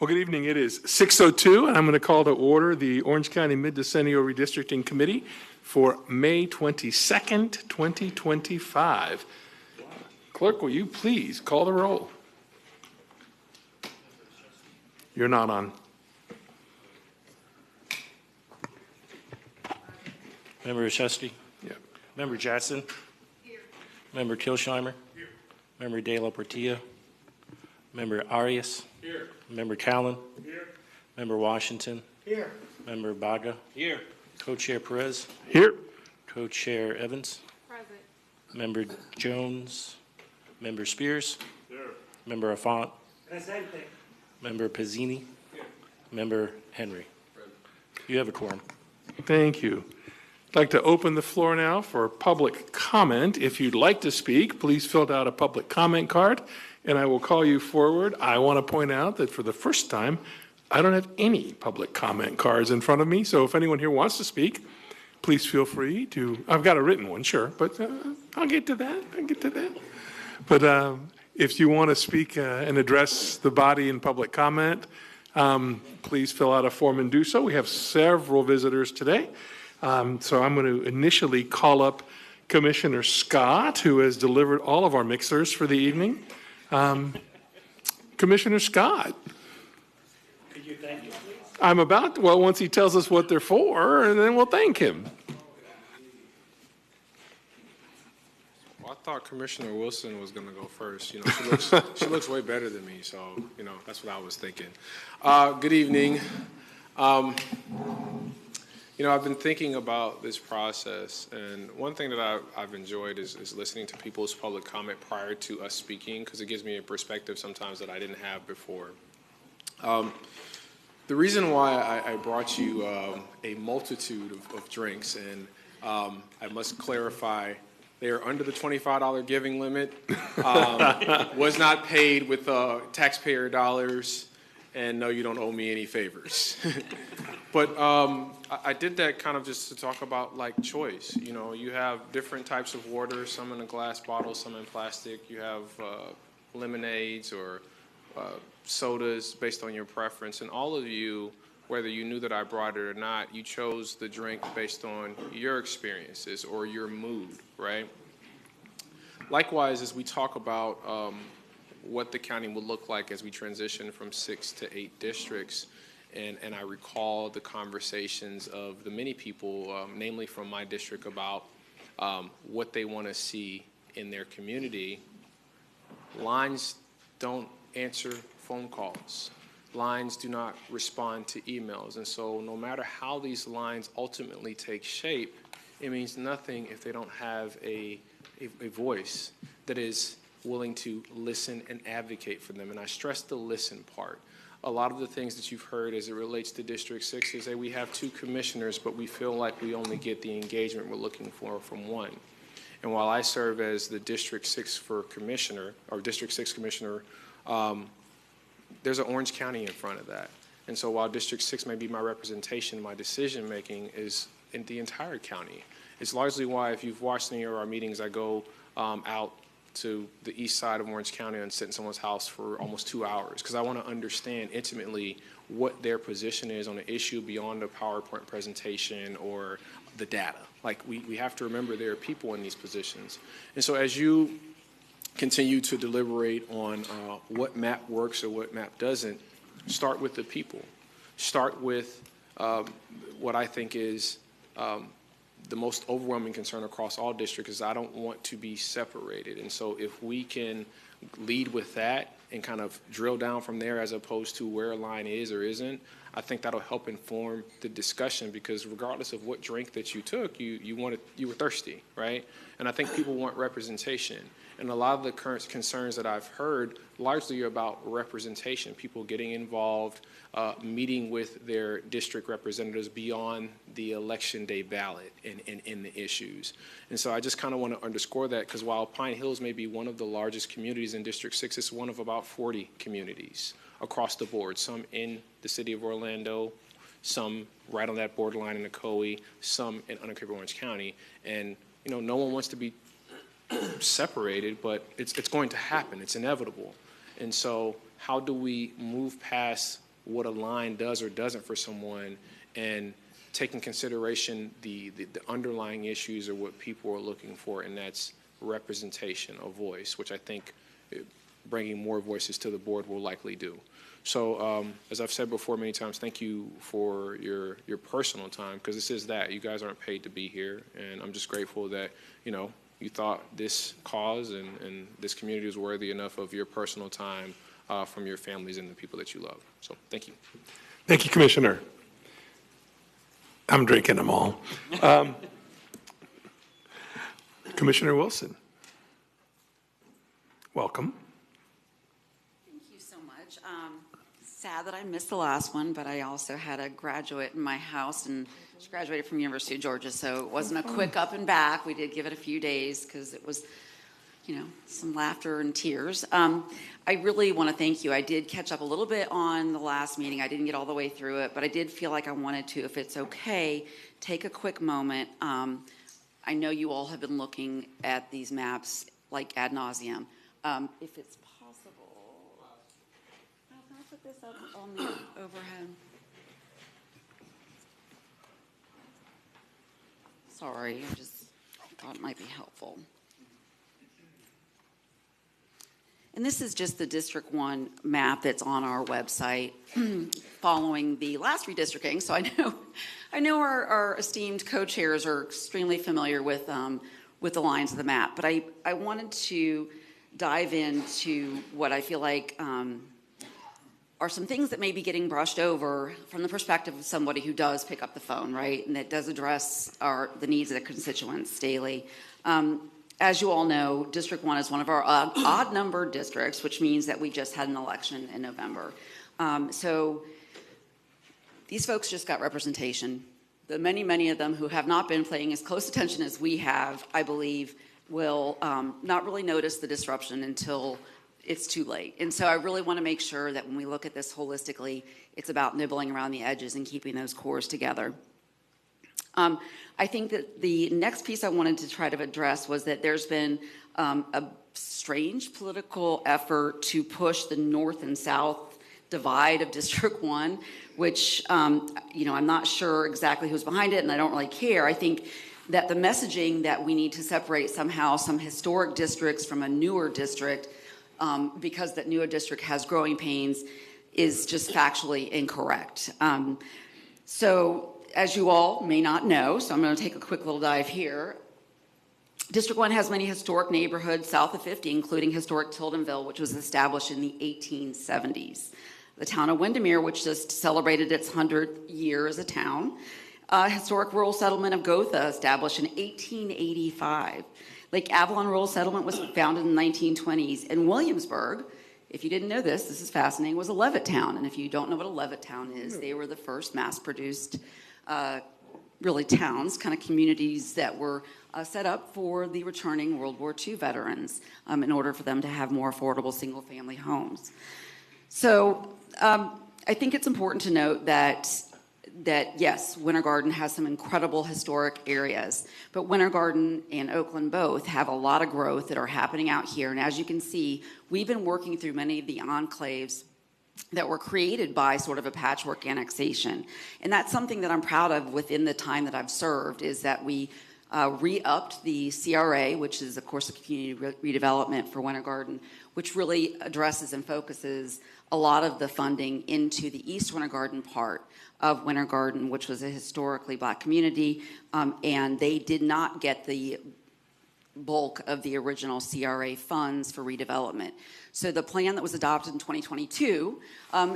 Well, good evening. It is 6:02, and I'm going to call to order the Orange County Mid-Decennial Redistricting Committee for May 22nd, 2025. Clerk, will you please call the roll? You're not on. Member Shusty? Yeah. Member Jackson? Here. Member Kilsheimer? Here. Member De La Portilla? Member Arias? Here. Member Callan? Here. Member Washington? Here. Member Baga? Here. Co-Chair Perez? Here. Co-Chair Evans? Present. Member Jones? Member Spears? Here. Member Affont? Presente. Member Pizzini? Here. Member Henry? Present. You have a quorum. Thank you. I'd like to open the floor now for public comment. If you'd like to speak, please fill out a public comment card, and I will call you forward. I want to point out that for the first time, I don't have any public comment cards in front of me, so if anyone here wants to speak, please feel free to. I've got a written one, sure, but I'll get to that. But if you want to speak and address the body in public comment, please fill out a form and do so. We have several visitors today. So I'm going to initially call up Commissioner Scott, who has delivered all of our mixers for the evening. Commissioner Scott. Could you thank you, please? I'm about to, well, once he tells us what they're for, and then we'll thank him. Well, I thought Commissioner Wilson was going to go first. You know, she looks way better than me, so you know that's what I was thinking. Good evening. You know, I've been thinking about this process, and one thing that I've enjoyed is listening to people's public comment prior to us speaking, because it gives me a perspective sometimes that I didn't have before. The reason why I brought you a multitude of drinks, and I must clarify, they are under the $25 giving limit, was not paid with taxpayer dollars, and no, you don't owe me any favors. But I did that kind of just to talk about like choice. You know, you have different types of water, some in a glass bottle, some in plastic. You have lemonades or sodas based on your preference. And all of you, whether you knew that I brought it or not, you chose the drink based on your experiences or your mood, right? Likewise, as we talk about what the county will look like as we transition from 6 to 8 districts, and I recall the conversations of the many people, namely from my district, about what they want to see in their community. Lines don't answer phone calls. Lines do not respond to emails. And so no matter how these lines ultimately take shape, it means nothing if they don't have a voice that is willing to listen and advocate for them. And I stress the listen part. A lot of the things that you've heard as it relates to District 6 is that we have 2 commissioners, but we feel like we only get the engagement we're looking for from one. And while I serve as the District 6 commissioner, there's an Orange County in front of that. And so while District 6 may be my representation, my decision making is in the entire county. It's largely why, if you've watched any of our meetings, I go out to the east side of Orange County and sit in someone's house for almost 2 hours, because I want to understand intimately what their position is on an issue beyond a PowerPoint presentation or the data. Like, we have to remember there are people in these positions. And so as you continue to deliberate on what map works or what map doesn't, start with the people. Start with what I think is the most overwhelming concern across all districts is I don't want to be separated. And so if we can lead with that and kind of drill down from there as opposed to where a line is or isn't, I think that'll help inform the discussion, because regardless of what drink that you took, you were thirsty, right? And I think people want representation. And a lot of the current concerns that I've heard largely are about representation, people getting involved, meeting with their district representatives beyond the election day ballot in the issues. And so I just kind of want to underscore that, because while Pine Hills may be one of the largest communities in District 6, it's one of about 40 communities across the board, some in the city of Orlando, some right on that borderline in Ocoee, some in unincorporated Orange County. And, you know, no one wants to be separated, but it's going to happen. It's inevitable. And so how do we move past what a line does or doesn't for someone, and take in consideration the underlying issues or what people are looking for, and that's representation, a voice, which I think bringing more voices to the board will likely do. So as I've said before many times, thank you for your personal time, because this is that. You guys aren't paid to be here, and I'm just grateful that, you thought this cause and this community was worthy enough of your personal time from your families and the people that you love. So thank you. Thank you, Commissioner. I'm drinking them all. Commissioner Wilson, welcome. Thank you so much. Sad that I missed the last one, but I also had a graduate in my house, and she graduated from University of Georgia, so it wasn't a quick up and back. We did give it a few days because it was, some laughter and tears. I really want to thank you. I did catch up a little bit on the last meeting. I didn't get all the way through it, but I did feel like I wanted to, if it's okay, take a quick moment. I know you all have been looking at these maps like ad nauseum. If it's possible, can I put this up on the overhead? Sorry, I just thought it might be helpful. And this is just the District 1 map that's on our website following the last redistricting. So I know our esteemed co-chairs are extremely familiar with the lines of the map, but I wanted to dive into what I feel like are some things that may be getting brushed over from the perspective of somebody who does pick up the phone, right, and that does address the needs of the constituents daily. As you all know, District 1 is one of our odd-numbered districts, which means that we just had an election in November. So these folks just got representation. The many of them who have not been paying as close attention as we have, I believe, will not really notice the disruption until it's too late. And so I really want to make sure that when we look at this holistically, it's about nibbling around the edges and keeping those cores together. I think that the next piece I wanted to try to address was that there's been a strange political effort to push the north and south divide of District 1, which, I'm not sure exactly who's behind it, and I don't really care. I think that the messaging that we need to separate somehow some historic districts from a newer district because that newer district has growing pains is just factually incorrect. So as you all may not know, so I'm going to take a quick little dive here. District 1 has many historic neighborhoods south of 50, including historic Tildenville, which was established in the 1870s. The town of Windermere, which just celebrated its 100th year as a town. Historic rural settlement of Gotha, established in 1885. Lake Avalon Rural Settlement was founded in the 1920s. And Williamsburg, if you didn't know this is fascinating, was a Levittown. And if you don't know what a Levittown is, they were the first mass-produced really towns, kind of communities that were set up for the returning World War II veterans in order for them to have more affordable single-family homes. So I think it's important to note that yes, Winter Garden has some incredible historic areas, but Winter Garden and Oakland both have a lot of growth that are happening out here. And as you can see, we've been working through many of the enclaves that were created by sort of a patchwork annexation. And that's something that I'm proud of within the time that I've served, is that we re-upped the CRA, which is, of course, the community redevelopment for Winter Garden, which really addresses and focuses a lot of the funding into the East Winter Garden part of Winter Garden, which was a historically Black community, and they did not get the bulk of the original CRA funds for redevelopment. So the plan that was adopted in 2022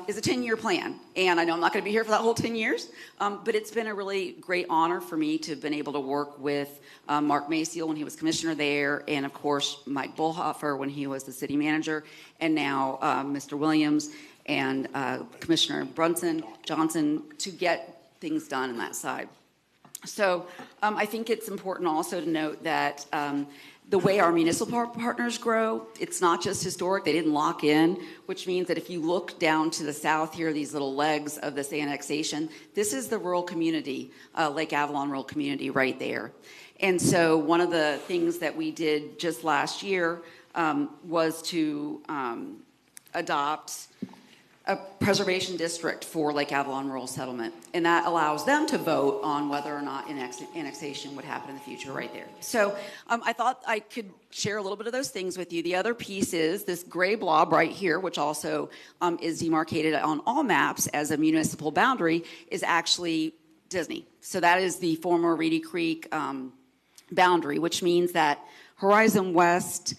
is a 10-year plan. And I know I'm not going to be here for that whole 10 years, but it's been a really great honor for me to have been able to work with Mark Maciel when he was commissioner there, and of course Mike Bullhofer when he was the city manager, and now Mr. Williams and Commissioner Johnson to get things done on that side. So I think it's important also to note that the way our municipal partners grow, it's not just historic. They didn't lock in, which means that if you look down to the south here, these little legs of this annexation, this is the rural community, Lake Avalon rural community right there. And so one of the things that we did just last year was to adopt a preservation district for Lake Avalon Rural Settlement. And that allows them to vote on whether or not annexation would happen in the future right there. So I thought I could share a little bit of those things with you. The other piece is this gray blob right here, which also is demarcated on all maps as a municipal boundary, is actually Disney. So that is the former Reedy Creek boundary, which means that Horizon West,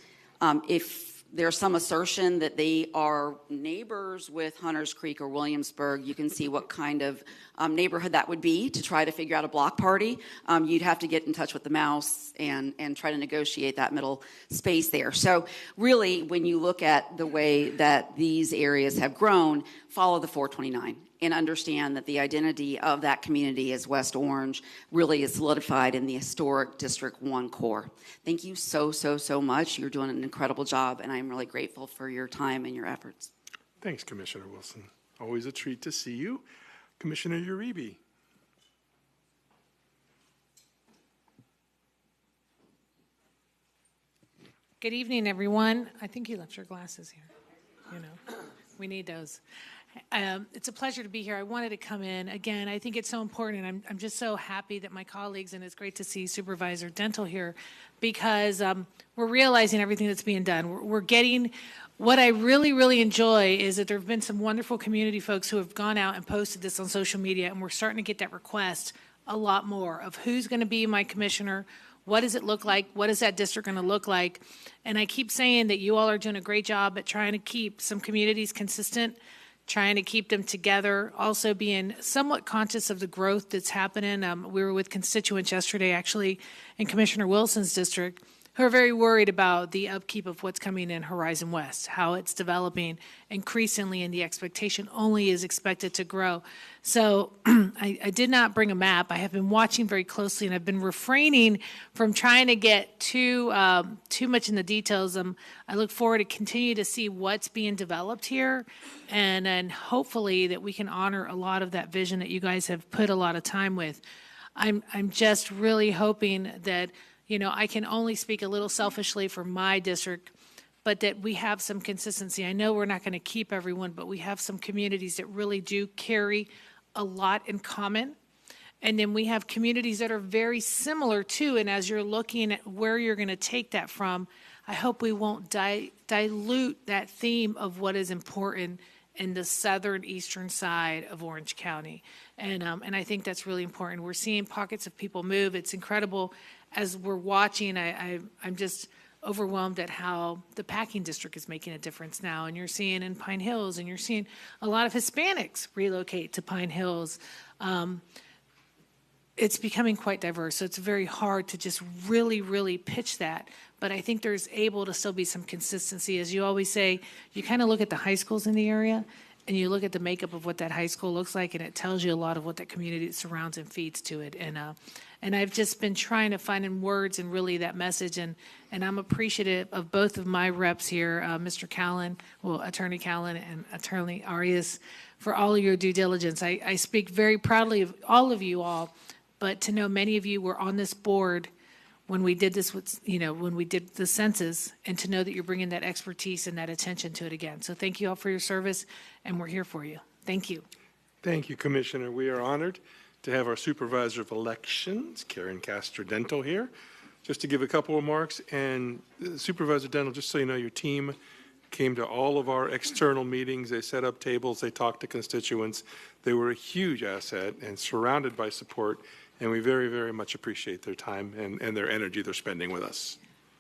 if there's some assertion that they are neighbors with Hunters Creek or Williamsburg, you can see what kind of neighborhood that would be to try to figure out a block party. You'd have to get in touch with the mouse and try to negotiate that middle space there. So really, when you look at the way that these areas have grown, follow the 429 and understand that the identity of that community as West Orange really is solidified in the historic District 1 core. Thank you so, so, so much. You're doing an incredible job, and I'm really grateful for your time and your efforts. Thanks, Commissioner Wilson. Always a treat to see you. Commissioner Uribe. Good evening, everyone. I think you left your glasses here. You know, we need those. It's a pleasure to be here. I wanted to come in. Again, I think it's so important, and I'm just so happy that my colleagues, and it's great to see Supervisor Dental here, because we're realizing everything that's being done. We're getting, what I really, really enjoy is that there have been some wonderful community folks who have gone out and posted this on social media, and we're starting to get that request a lot more of who's going to be my commissioner, what does it look like, what is that district going to look like, and I keep saying that you all are doing a great job at trying to keep some communities consistent, trying to keep them together, also being somewhat conscious of the growth that's happening. We were with constituents yesterday, actually, in Commissioner Wilson's district, who are very worried about the upkeep of what's coming in Horizon West, how it's developing increasingly, and the expectation only is expected to grow. So I did not bring a map. I have been watching very closely, and I've been refraining from trying to get too much in the details. I look forward to continue to see what's being developed here, and then hopefully that we can honor a lot of that vision that you guys have put a lot of time with. I'm just really hoping that, you know, I can only speak a little selfishly for my district, but that we have some consistency. I know we're not going to keep everyone, but we have some communities that really do carry a lot in common. And then we have communities that are very similar too. And as you're looking at where you're going to take that from, I hope we won't dilute that theme of what is important in the southern eastern side of Orange County. And I think that's really important. We're seeing pockets of people move. It's incredible. As we're watching, I'm just overwhelmed at how the packing district is making a difference now. And you're seeing in Pine Hills, and you're seeing a lot of Hispanics relocate to Pine Hills. It's becoming quite diverse, so it's very hard to just really, really pitch that. But I think there's able to still be some consistency. As you always say, you kind of look at the high schools in the area, and you look at the makeup of what that high school looks like, and it tells you a lot of what that community surrounds and feeds to it. And I've just been trying to find in words and really that message, and I'm appreciative of both of my reps here, Mr. Callan, well, Attorney Callan and Attorney Arias, for all of your due diligence. I speak very proudly of all of you all, but to know many of you were on this board when we did this, when we did the census, and to know that you're bringing that expertise and that attention to it again. So thank you all for your service, and we're here for you. Thank you. Thank you, Commissioner. We are honored to have our Supervisor of Elections, Karen Castro-Dental, here. Just to give a couple remarks, and Supervisor Dental, just so you know, your team came to all of our external meetings. They set up tables, they talked to constituents. They were a huge asset and surrounded by support, and we very, very much appreciate their time and their energy they're spending with us.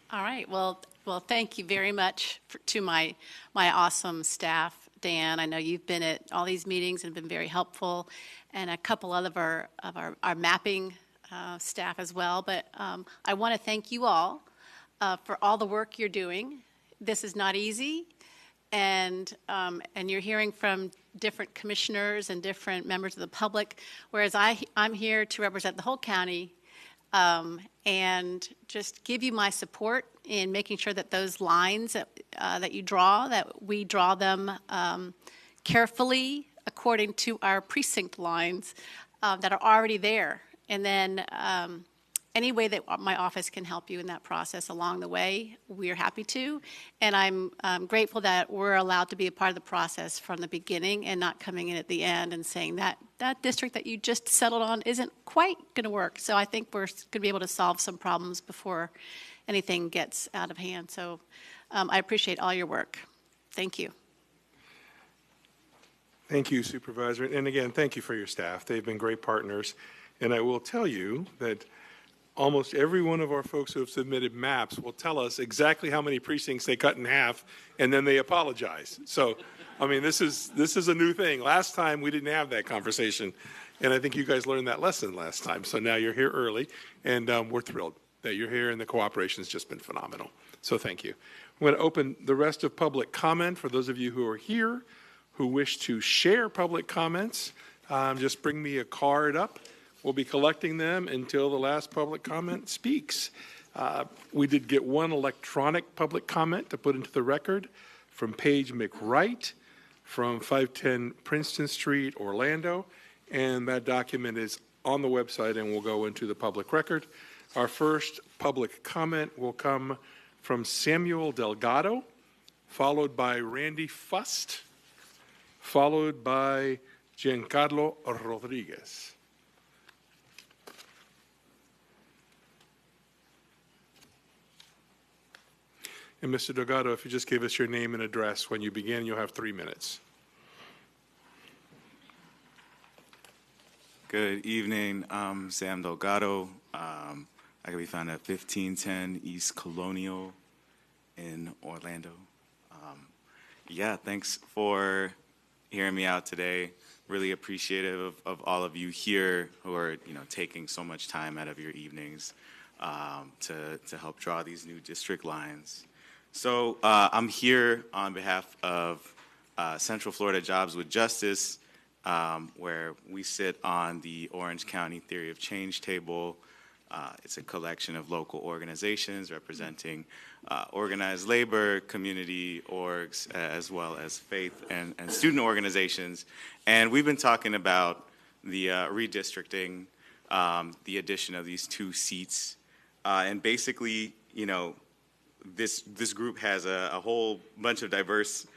All right. Well, thank you very much to my awesome staff, Dan. I know you've been at all these meetings and been very helpful, and a couple of our mapping staff as well. But I want to thank you all for all the work you're doing. This is not easy, and you're hearing from different commissioners and different members of the public, whereas I'm here to represent the whole county and just give you my support in making sure that those lines that you draw, that we draw them carefully according to our precinct lines that are already there. And then any way that my office can help you in that process along the way, we're happy to. And I'm grateful that we're allowed to be a part of the process from the beginning and not coming in at the end and saying that that district that you just settled on isn't quite going to work. So I think we're going to be able to solve some problems before anything gets out of hand. So I appreciate all your work. Thank you. Thank you, Supervisor. And again, thank you for your staff. They've been great partners. And I will tell you that almost every one of our folks who have submitted maps will tell us exactly how many precincts they cut in half, and then they apologize. So, I mean, this is a new thing. Last time, we didn't have that conversation, and I think you guys learned that lesson last time. So now you're here early, and we're thrilled that you're here, and the cooperation has just been phenomenal. So thank you. I'm going to open the rest of public comment for those of you who are here who wish to share public comments. Just bring me a card up. We'll be collecting them until the last public comment speaks. We did get one electronic public comment to put into the record from Paige McWright from 510 Princeton Street, Orlando, and that document is on the website and will go into the public record. Our first public comment will come from Samuel Delgado, followed by Randy Fust, followed by Giancarlo Rodriguez. And Mr. Delgado, if you just give us your name and address when you begin, you'll have 3 minutes. Good evening. I'm Sam Delgado. I can be found at 1510 East Colonial in Orlando. Yeah, thanks for hearing me out today. Really appreciative of all of you here who are, taking so much time out of your evenings to help draw these new district lines. So I'm here on behalf of Central Florida Jobs with Justice, where we sit on the Orange County Theory of Change table. It's a collection of local organizations representing organized labor, community orgs, as well as faith and student organizations. And we've been talking about the redistricting, the addition of these 2 seats. And basically, this group has a whole bunch of diverse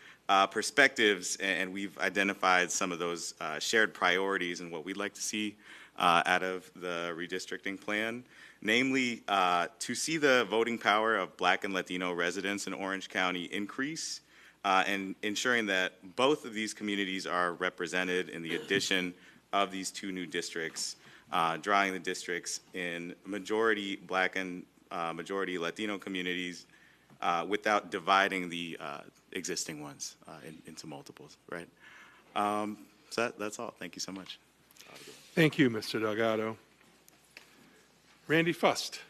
perspectives, and we've identified some of those shared priorities and what we'd like to see out of the redistricting plan, namely to see the voting power of Black and Latino residents in Orange County increase, and ensuring that both of these communities are represented in the addition of these 2 new districts, drawing the districts in majority Black and majority Latino communities without dividing the existing ones into multiples, right? So that's all. Thank you so much. Thank you, Mr. Delgado. Randy Fust.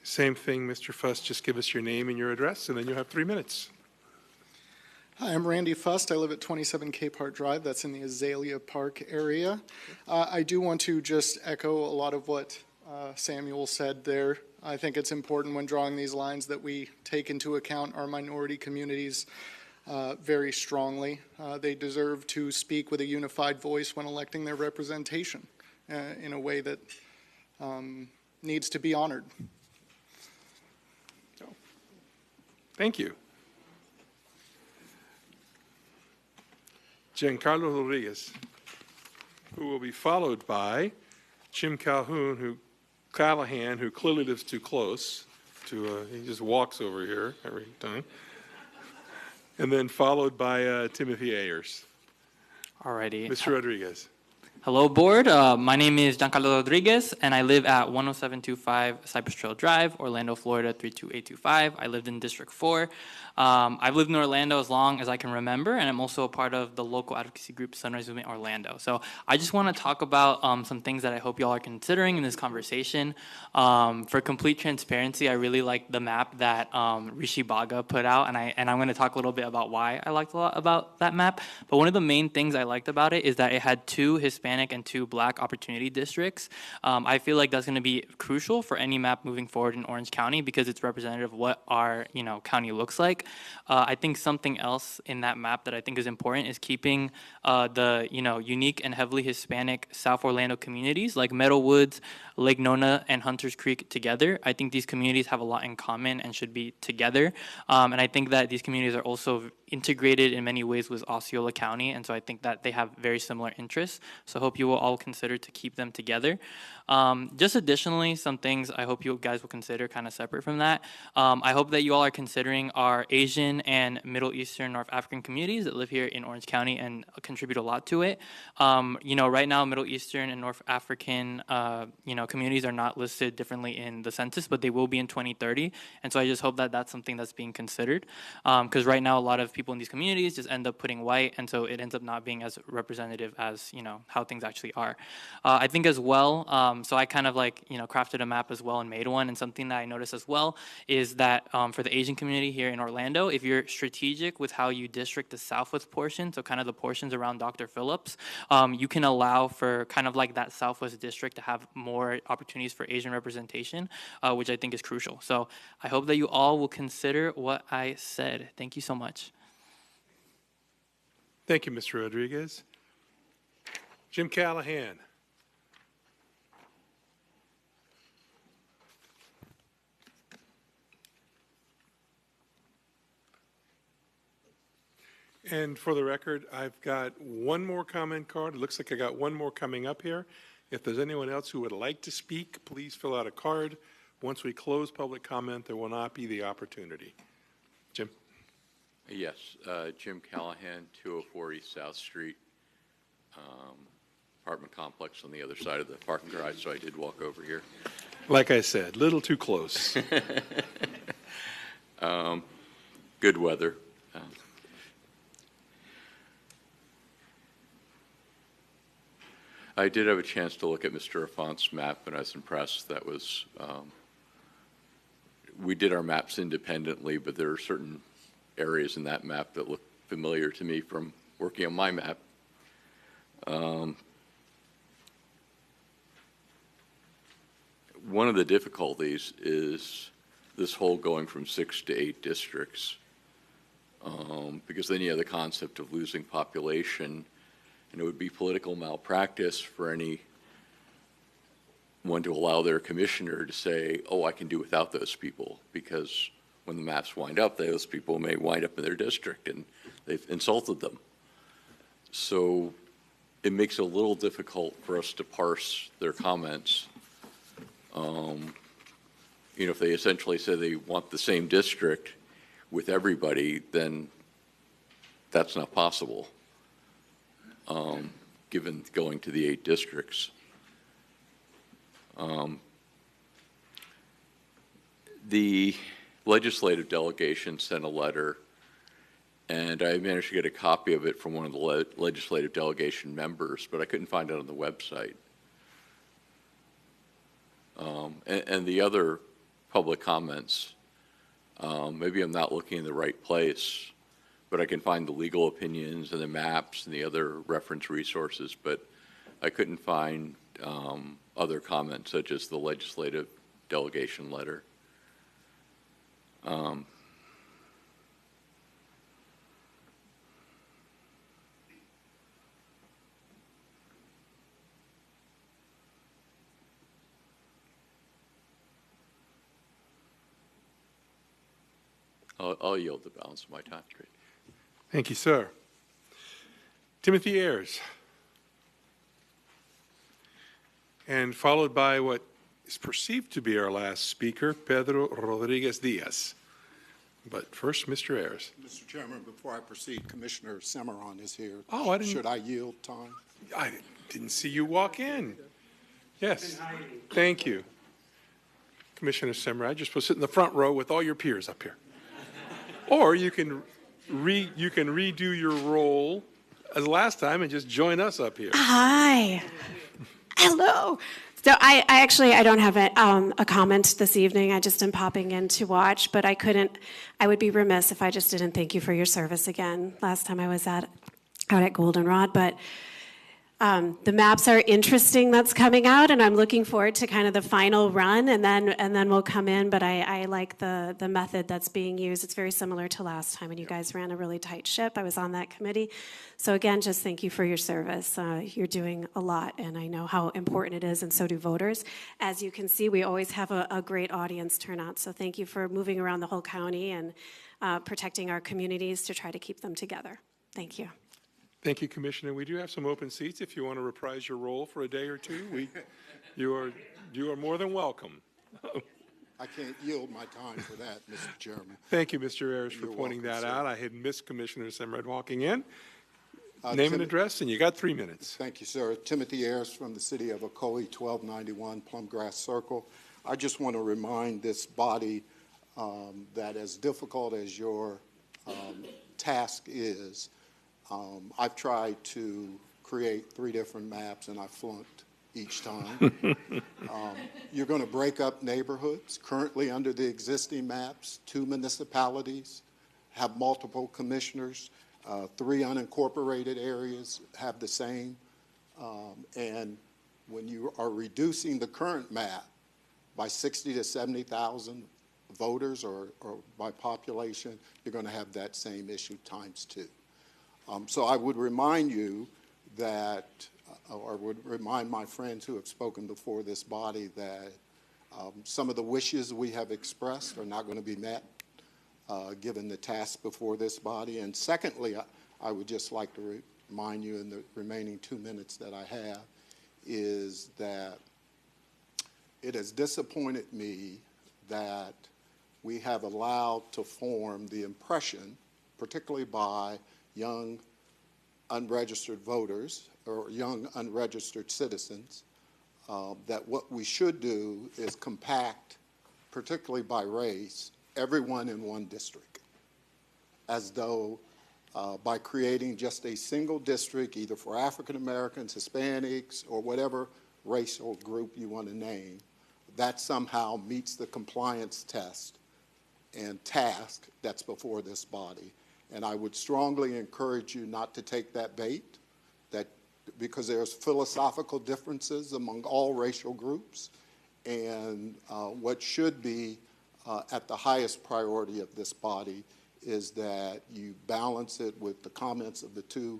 Same thing, Mr. Fust. Just give us your name and your address, and then you'll have 3 minutes. Hi, I'm Randy Fust. I live at 27 Cape Heart Drive. That's in the Azalea Park area. I do want to just echo a lot of what Samuel said there. I think it's important when drawing these lines that we take into account our minority communities very strongly. They deserve to speak with a unified voice when electing their representation in a way that needs to be honored. Thank you. Giancarlo Rodriguez, who will be followed by Jim Callahan, who clearly lives too close to, he just walks over here every time. And then followed by Timothy Ayers. Alrighty. Mr. Rodriguez. Hello, board. My name is Giancarlo Rodriguez, and I live at 10725 Cypress Trail Drive, Orlando, Florida, 32825. I lived in District 4. I've lived in Orlando as long as I can remember, and I'm also a part of the local advocacy group Sunrise Movement Orlando. So I just want to talk about some things that I hope y'all are considering in this conversation. For complete transparency, I really like the map that Rishi Baga put out, and I'm going to talk a little bit about why I liked a lot about that map. But one of the main things I liked about it is that it had 2 Hispanic Hispanic, and 2 Black opportunity districts. I feel like that's going to be crucial for any map moving forward in Orange County because it's representative of what our county looks like. I think something else in that map that I think is important is keeping the unique and heavily Hispanic South Orlando communities like Meadow Woods, Lake Nona, and Hunters Creek together. I think these communities have a lot in common and should be together. And I think that these communities are also integrated in many ways with Osceola County, and so I think that they have very similar interests. So I hope you will all consider to keep them together. Just additionally, some things I hope you guys will consider kind of separate from that. I hope that you all are considering our Asian and Middle Eastern North African communities that live here in Orange County and contribute a lot to it. Right now, Middle Eastern and North African, communities are not listed differently in the census, but they will be in 2030. And so I just hope that that's something that's being considered. Because right now, a lot of people in these communities just end up putting white, and so it ends up not being as representative as, how things actually are. I think as well, so I kind of crafted a map as well and made one. And something that I noticed as well is that for the Asian community here in Orlando, if you're strategic with how you district the southwest portion, so kind of the portions around Dr. Phillips, you can allow for kind of like that southwest district to have more opportunities for Asian representation, which I think is crucial. So I hope that you all will consider what I said. Thank you so much. Thank you, Mr. Rodriguez. Jim Callahan. And for the record, I've got one more comment card. It looks like I got one more coming up here. If there's anyone else who would like to speak, please fill out a card. Once we close public comment, there will not be the opportunity. Jim? Yes, Jim Callahan, 204 East South Street, apartment complex on the other side of the parking garage, so I did walk over here. Like I said, little too close. Good weather. I did have a chance to look at Mr. Affont's map, and I was impressed. That was, we did our maps independently, but there are certain areas in that map that look familiar to me from working on my map. One of the difficulties is this whole going from 6 to 8 districts, because then you have the concept of losing population, and it would be political malpractice for anyone to allow their commissioner to say, oh, I can do without those people, because when the maps wind up, those people may wind up in their district and they've insulted them. So it makes it a little difficult for us to parse their comments. If they essentially say they want the same district with everybody, then that's not possible, given going to the 8 districts. The legislative delegation sent a letter, and I managed to get a copy of it from one of the legislative delegation members, but I couldn't find it on the website. And the other public comments, maybe I'm not looking in the right place, but I can find the legal opinions and the maps and the other reference resources, but I couldn't find other comments such as the legislative delegation letter. I'll yield the balance of my time. Great. Thank you, sir. Timothy Ayers. And followed by what is perceived to be our last speaker, Pedro Rodriguez Diaz. But first, Mr. Ayers. Mr. Chairman, before I proceed, Commissioner Cimarron is here. Oh, I didn't. Should I yield time? I didn't see you walk in. Yes. Thank you. Commissioner Cimarron, you're supposed to sit in the front row with all your peers up here. Or you can redo your role as last time and just join us up here. Hi. Hello. So I actually don't have a comment this evening. I just am popping in to watch, but I would be remiss if I just didn't thank you for your service again last time I was out at Goldenrod. But the maps are interesting that's coming out, and I'm looking forward to kind of the final run, and then we'll come in. But I like the method that's being used. It's very similar to last time, and you guys ran a really tight ship. I was on that committee. So again, just thank you for your service. You're doing a lot, and I know how important it is, and so do voters. As you can see, we always have a great audience turnout. So thank you for moving around the whole county and protecting our communities to try to keep them together. Thank you. Thank you, Commissioner. We do have some open seats if you want to reprise your role for a day or two. You are more than welcome. I can't yield my time for that, Mr. Chairman. Thank you, Mr. Ayers, for You're pointing welcome, that sir. out. I had missed Commissioner Semrad walking in. Name and address, and you got 3 minutes. Thank you, sir. Timothy Ayers from the city of Ocoee, 1291 Plumgrass Circle. I just want to remind this body that as difficult as your task is, I've tried to create 3 different maps, and I flunked each time. You're going to break up neighborhoods. Currently, under the existing maps, 2 municipalities have multiple commissioners. 3 unincorporated areas have the same. And when you are reducing the current map by 60 to 70,000 voters or by population, you're going to have that same issue times 2. So I would remind you that, or would remind my friends who have spoken before this body that some of the wishes we have expressed are not going to be met given the task before this body. And secondly, I would just like to remind you in the remaining 2 minutes that I have is that it has disappointed me that we have allowed to form the impression, particularly by young unregistered voters or young unregistered citizens, that what we should do is compact, particularly by race, everyone in one district, as though by creating just a single district, either for African Americans, Hispanics, or whatever racial group you want to name, that somehow meets the compliance test and task that's before this body. And I would strongly encourage you not to take that bait, because there's philosophical differences among all racial groups, and what should be at the highest priority of this body is that you balance it with the comments of the 2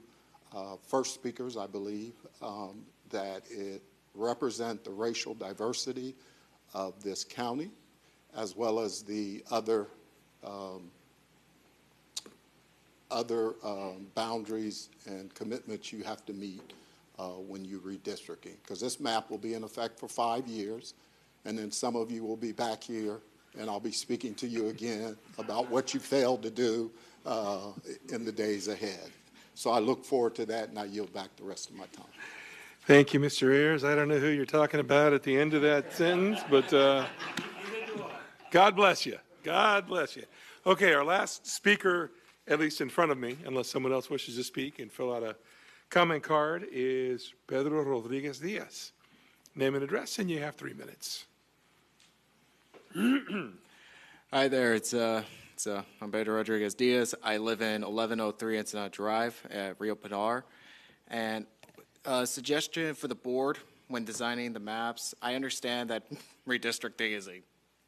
first speakers, I believe, that it represent the racial diversity of this county, as well as the other boundaries and commitments you have to meet when you redistricting. Because this map will be in effect for 5 years, and then some of you will be back here, and I'll be speaking to you again about what you failed to do in the days ahead. So I look forward to that, and I yield back the rest of my time. Thank you, Mr. Ayers. I don't know who you're talking about at the end of that sentence, but God bless you. God bless you. Okay, our last speaker, at least in front of me, unless someone else wishes to speak and fill out a comment card, is Pedro Rodriguez Diaz. Name and address, and you have 3 minutes. Hi there, I'm Pedro Rodriguez Diaz. I live in 1103 Ensenada Drive at Rio Pinar. And a suggestion for the board when designing the maps, I understand that redistricting is a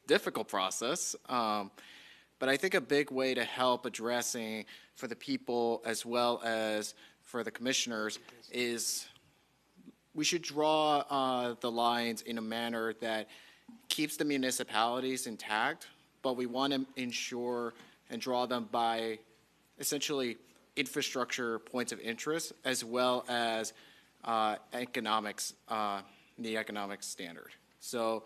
difficult process, but I think a big way to help addressing for the people as well as for the commissioners is we should draw the lines in a manner that keeps the municipalities intact, but we want to ensure and draw them by essentially infrastructure points of interest as well as economics, the economic standard. So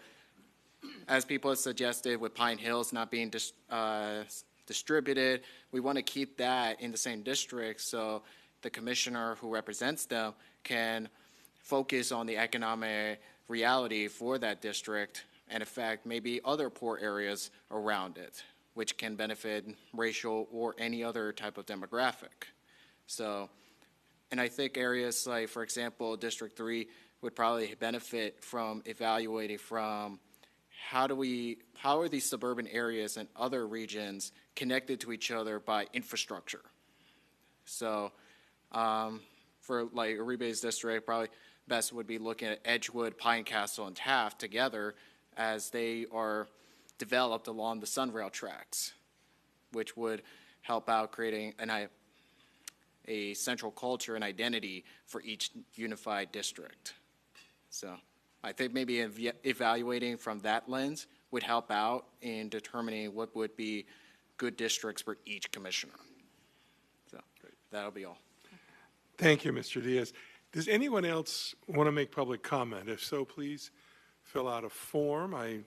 as people have suggested with Pine Hills not being distributed, we want to keep that in the same district so the commissioner who represents them can focus on the economic reality for that district and in fact maybe other poor areas around it, which can benefit racial or any other type of demographic. So, and I think areas like, for example, District 3 would probably benefit from evaluating from how are these suburban areas and other regions connected to each other by infrastructure. So, for like a rebase district, probably best would be looking at Edgewood, Pinecastle, and Taft together as they are developed along the Sunrail tracks, which would help out creating a central culture and identity for each unified district. So I think maybe evaluating from that lens would help out in determining what would be good districts for each commissioner. So that'll be all. Thank you, Mr. Diaz. Does anyone else want to make public comment? If so, please fill out a form. I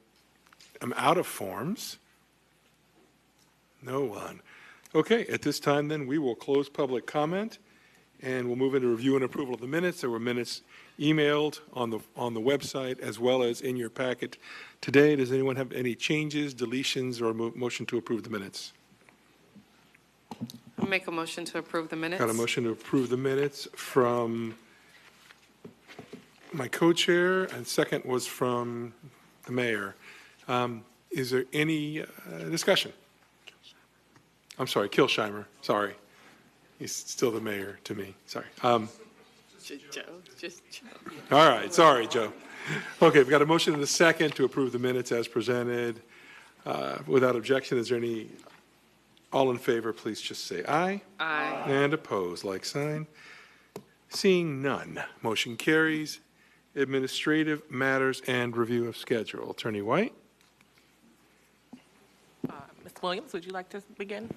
am out of forms. No one. Okay, at this time then, we will close public comment and we'll move into review and approval of the minutes. There were minutes emailed on the website as well as in your packet today. Does anyone have any changes, deletions, or motion to approve the minutes? I'll make a motion to approve the minutes. Got a motion to approve the minutes from my co-chair, and second was from the mayor. Is there any discussion? I'm sorry, Kilsheimer, sorry. He's still the mayor to me, sorry. Just Joe. All right, sorry, Joe. Okay, we've got a motion and a second to approve the minutes as presented. Without objection, is there any, all in favor, please just say aye. Aye. And opposed, like sign. Seeing none, motion carries. Administrative matters and review of schedule. Attorney White? Ms. Williams, would you like to begin?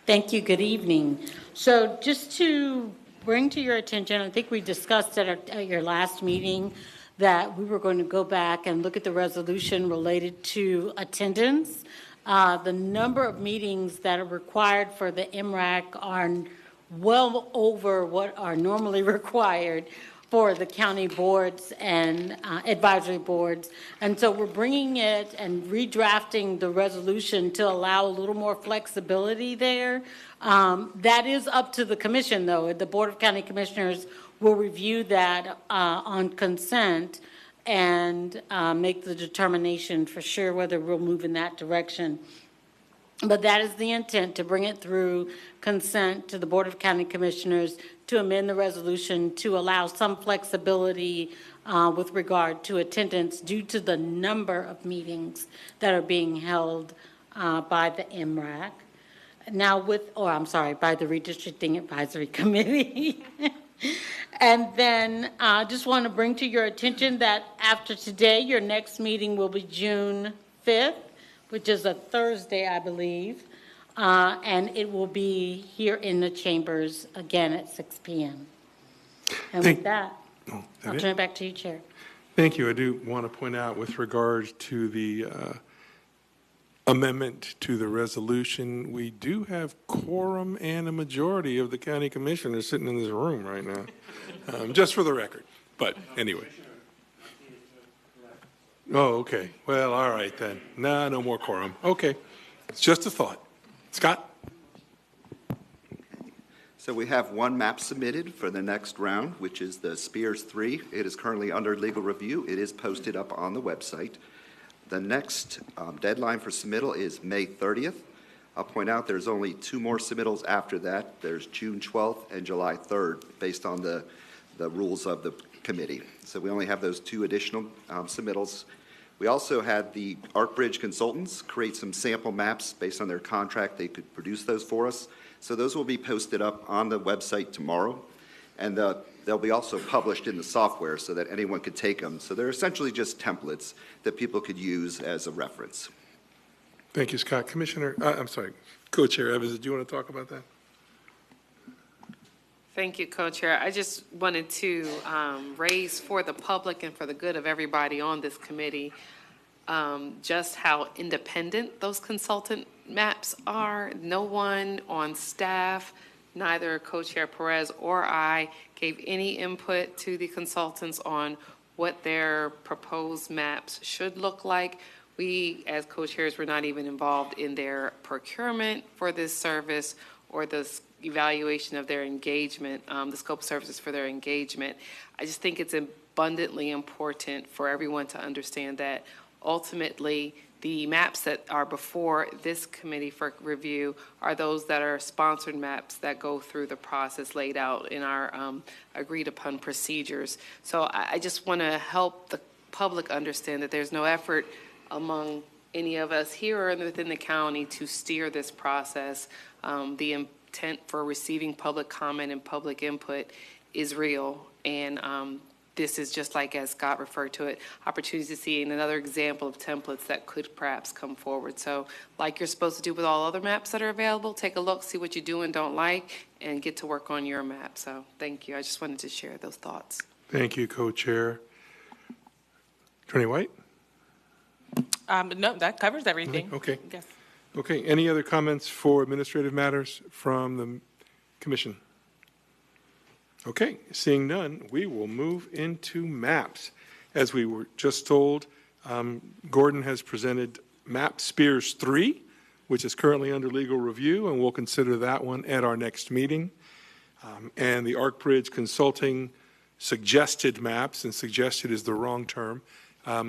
Thank you. Good evening. So just to bring to your attention, I think we discussed at your last meeting that we were going to go back and look at the resolution related to attendance. The number of meetings that are required for the MRAC are well over what are normally required for the county boards and advisory boards. And so we're bringing it and redrafting the resolution to allow a little more flexibility there. That is up to the commission, though. The Board of County Commissioners will review that on consent and make the determination for sure whether we'll move in that direction. But that is the intent, to bring it through consent to the Board of County Commissioners to amend the resolution to allow some flexibility with regard to attendance due to the number of meetings that are being held by the MRAC. Now by the Redistricting Advisory Committee. And then I just want to bring to your attention that after today, your next meeting will be June 5th, which is a Thursday, I believe, and it will be here in the chambers again at 6 p.m. And with that, I'll turn it back to you, Chair. Thank you. I do want to point out with regard to the amendment to the resolution, we do have quorum and a majority of the county commissioners sitting in this room right now, just for the record. But anyway. Oh, okay. Well, all right then. Nah, no more quorum. Okay. It's just a thought. Scott? So we have one map submitted for the next round, which is the Spears 3. It is currently under legal review. It is posted up on the website. The next deadline for submittal is May 30th. I'll point out there's only two more submittals after that. There's June 12th and July 3rd, based on the rules of the committee. So we only have those two additional submittals. We also had the Arc Bridge consultants create some sample maps based on their contract. They could produce those for us. So those will be posted up on the website tomorrow. And they'll be also published in the software so that anyone could take them. So they're essentially just templates that people could use as a reference. Thank you, Scott. Commissioner, I'm sorry, Co-Chair Evans, did you want to talk about that? Thank you, Co-Chair. I just wanted to raise for the public and for the good of everybody on this committee just how independent those consultant maps are. No one on staff, neither Co-Chair Perez or I, gave any input to the consultants on what their proposed maps should look like. We, as co-chairs, were not even involved in their procurement for this service or the evaluation of their engagement, the scope of services for their engagement. I just think it's abundantly important for everyone to understand that ultimately, the maps that are before this committee for review are those that are sponsored maps that go through the process laid out in our agreed-upon procedures. So I just want to help the public understand that there's no effort among any of us here or within the county to steer this process. The intent for receiving public comment and public input is real, and this is just like, as Scott referred to it, opportunities to see another example of templates that could perhaps come forward. So like you're supposed to do with all other maps that are available, take a look, see what you do and don't like, and get to work on your map. So thank you. I just wanted to share those thoughts. Thank you, Co-Chair. Attorney White? No, that covers everything. Okay. Yes. Okay, any other comments for administrative matters from the commission? Okay, seeing none, we will move into maps. As we were just told, Gordon has presented map Spears 3, which is currently under legal review, and we'll consider that one at our next meeting. And the Arc Bridge Consulting suggested maps, and suggested is the wrong term,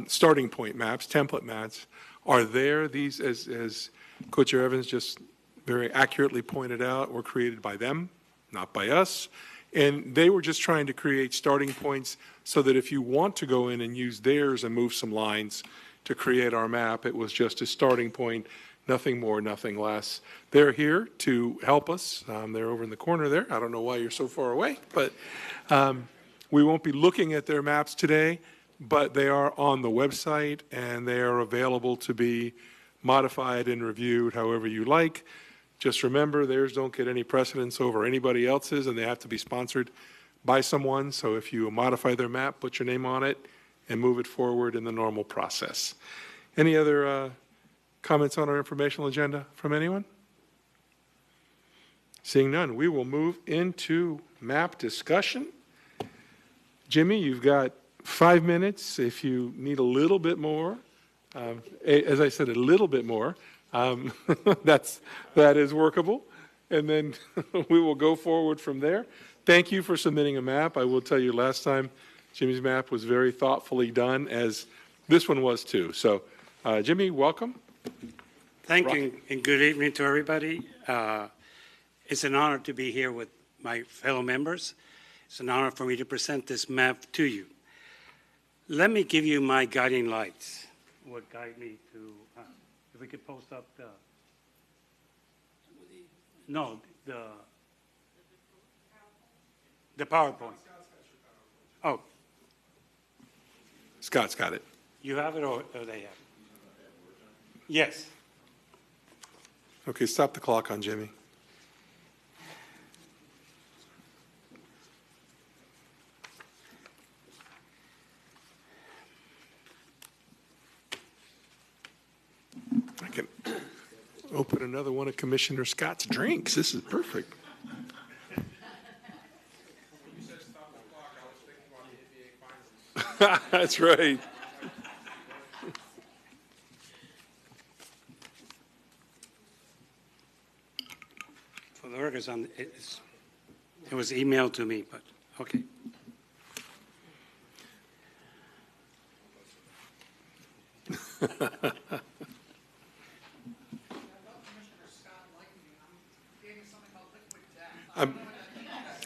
starting point maps, template maps, are there. These, as Co-Chair Evans just very accurately pointed out, were created by them, not by us. And they were just trying to create starting points so that if you want to go in and use theirs and move some lines to create our map, it was just a starting point, nothing more, nothing less. They're here to help us. They're over in the corner there. I don't know why you're so far away, but we won't be looking at their maps today, but they are on the website and they are available to be modified and reviewed however you like. Just remember, theirs don't get any precedence over anybody else's, and they have to be sponsored by someone. So if you modify their map, put your name on it, and move it forward in the normal process. Any other comments on our informational agenda from anyone? Seeing none, we will move into map discussion. Jimmy, you've got 5 minutes. If you need a little bit more, as I said, a little bit more, that is workable, and then we will go forward from there. Thank you for submitting a map. I will tell you, last time Jimmy's map was very thoughtfully done, as this one was too. So, Jimmy, welcome. Thank you, and good evening to everybody. It's an honor to be here with my fellow members. It's an honor for me to present this map to you. Let me give you my guiding lights, what guide me to. If we could post up the PowerPoint. Oh. Scott's got it. You have it or they have it? Yes. Okay, stop the clock on Jimmy. I can open another one of Commissioner Scott's drinks. This is perfect. That's right. For the workers, it was emailed to me, but okay.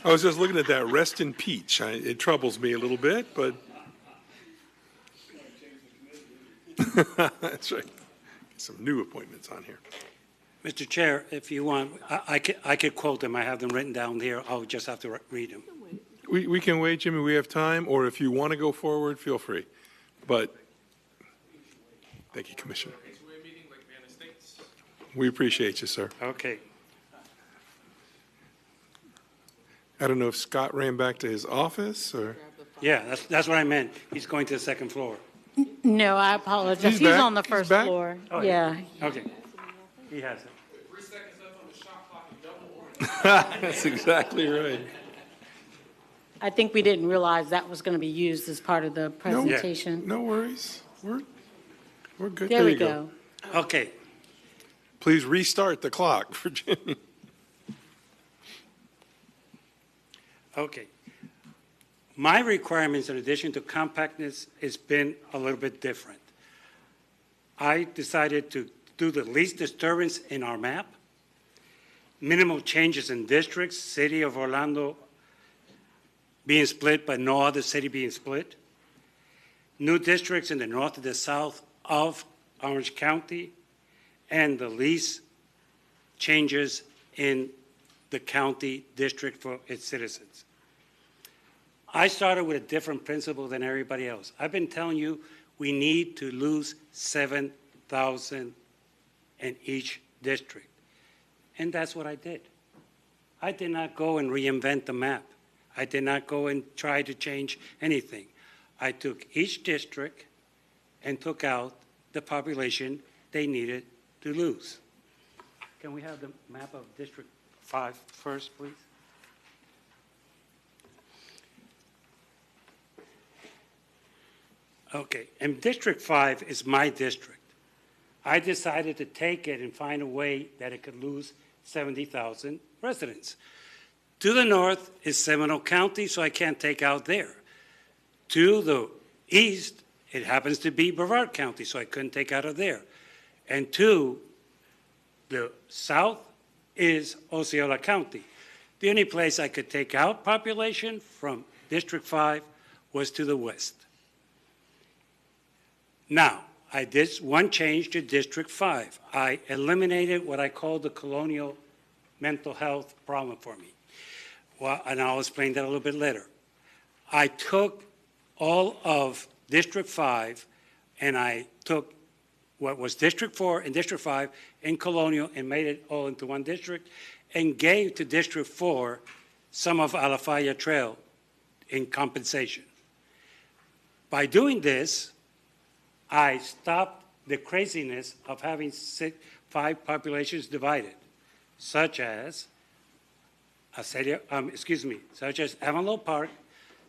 I was just looking at that rest in peach. It troubles me a little bit, but that's right. Some new appointments on here. Mr. Chair, if you want, I could quote them. I have them written down here. I'll just have to read them. We can wait, Jimmy. We have time, or if you want to go forward, feel free. But thank you, Commissioner. We appreciate you, sir. Okay. I don't know if Scott ran back to his office or. Yeah, that's what I meant. He's going to the second floor. No, I apologize. He's back. on the He's first back. floor. Oh, Yeah. Okay. He has it. 3 seconds left on the shot clock and double. That's exactly right. I think we didn't realize that was going to be used as part of the presentation. No worries. We're good. There we you go. Okay. Please restart the clock for Jimmy. Okay. My requirements, in addition to compactness, has been a little bit different. I decided to do the least disturbance in our map, minimal changes in districts, city of Orlando being split, but no other city being split, new districts in the north and the south of Orange County, and the least changes in the county district for its citizens. I started with a different principle than everybody else. I've been telling you we need to lose 7,000 in each district. And that's what I did. I did not go and reinvent the map. I did not go and try to change anything. I took each district and took out the population they needed to lose. Can we have the map of District 5 first, please? Okay, and District 5 is my district. I decided to take it and find a way that it could lose 70,000 residents. To the north is Seminole County, so I can't take out there. To the east, it happens to be Brevard County, so I couldn't take out of there. And to the south is Osceola County. The only place I could take out population from District 5 was to the west. Now, I did one change to District 5. I eliminated what I call the colonial mental health problem for me. Well, and I'll explain that a little bit later. I took all of District 5 and I took what was District 4 and District 5 in colonial and made it all into one district and gave to District 4 some of Alafaya Trail in compensation. By doing this, I stopped the craziness of having 5 populations divided, such as such as Avalon Park,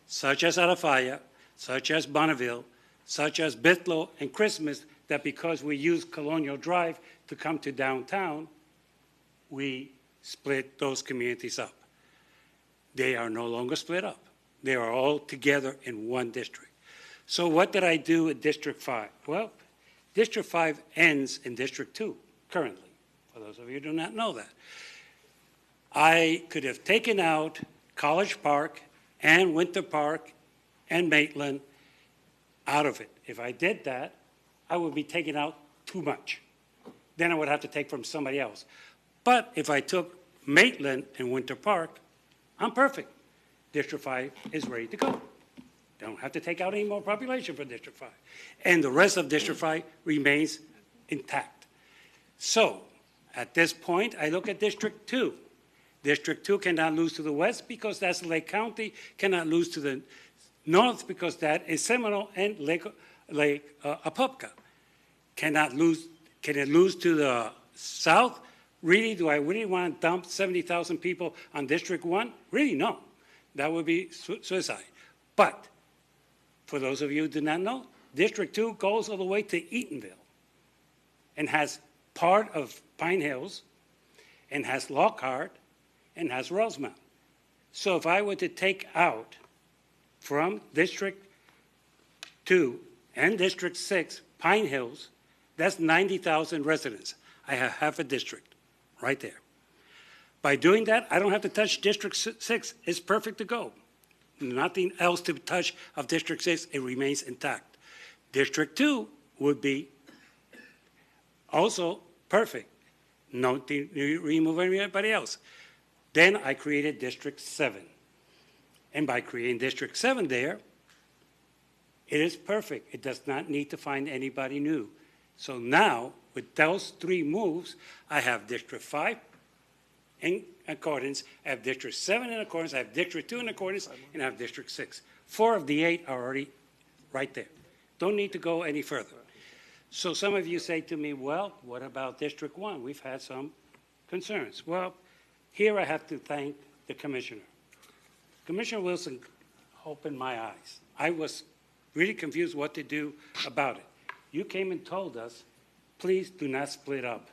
such as Alafaya, such as Bonneville, such as Bithlo and Christmas, that because we use Colonial Drive to come to downtown, we split those communities up. They are no longer split up. They are all together in one district. So what did I do in District 5? Well, District 5 ends in District 2 currently, for those of you who do not know that. I could have taken out College Park and Winter Park and Maitland out of it. If I did that, I would be taking out too much. Then I would have to take from somebody else. But if I took Maitland and Winter Park, I'm perfect. District 5 is ready to go. Don't have to take out any more population for District 5. And the rest of District 5 remains intact. So at this point, I look at District 2. District 2 cannot lose to the west because that's Lake County, cannot lose to the north because that is Seminole and Lake Apopka. Can it lose to the south? Really, do I really want to dump 70,000 people on District 1? Really, no. That would be suicide. But for those of you who do not know, District 2 goes all the way to Eatonville and has part of Pine Hills and has Lockhart and has Rosemount. So if I were to take out from District 2 and District 6, Pine Hills, that's 90,000 residents. I have half a district right there. By doing that, I don't have to touch District 6. It's perfect to go. Nothing else to touch of District 6. It remains intact. District 2 would be also perfect. No to remove anybody else. Then I created District 7. And by creating District 7 there, it is perfect. It does not need to find anybody new. So now, with those 3 moves, I have District 5 in accordance, I have District 7 in accordance, I have District 2 in accordance, and I have District 6. 4 of the 8 are already right there. Don't need to go any further. So some of you say to me, well, what about District 1? We've had some concerns. Well, here I have to thank the commissioner. Commissioner Wilson opened my eyes. I was really confused what to do about it. You came and told us, please do not split up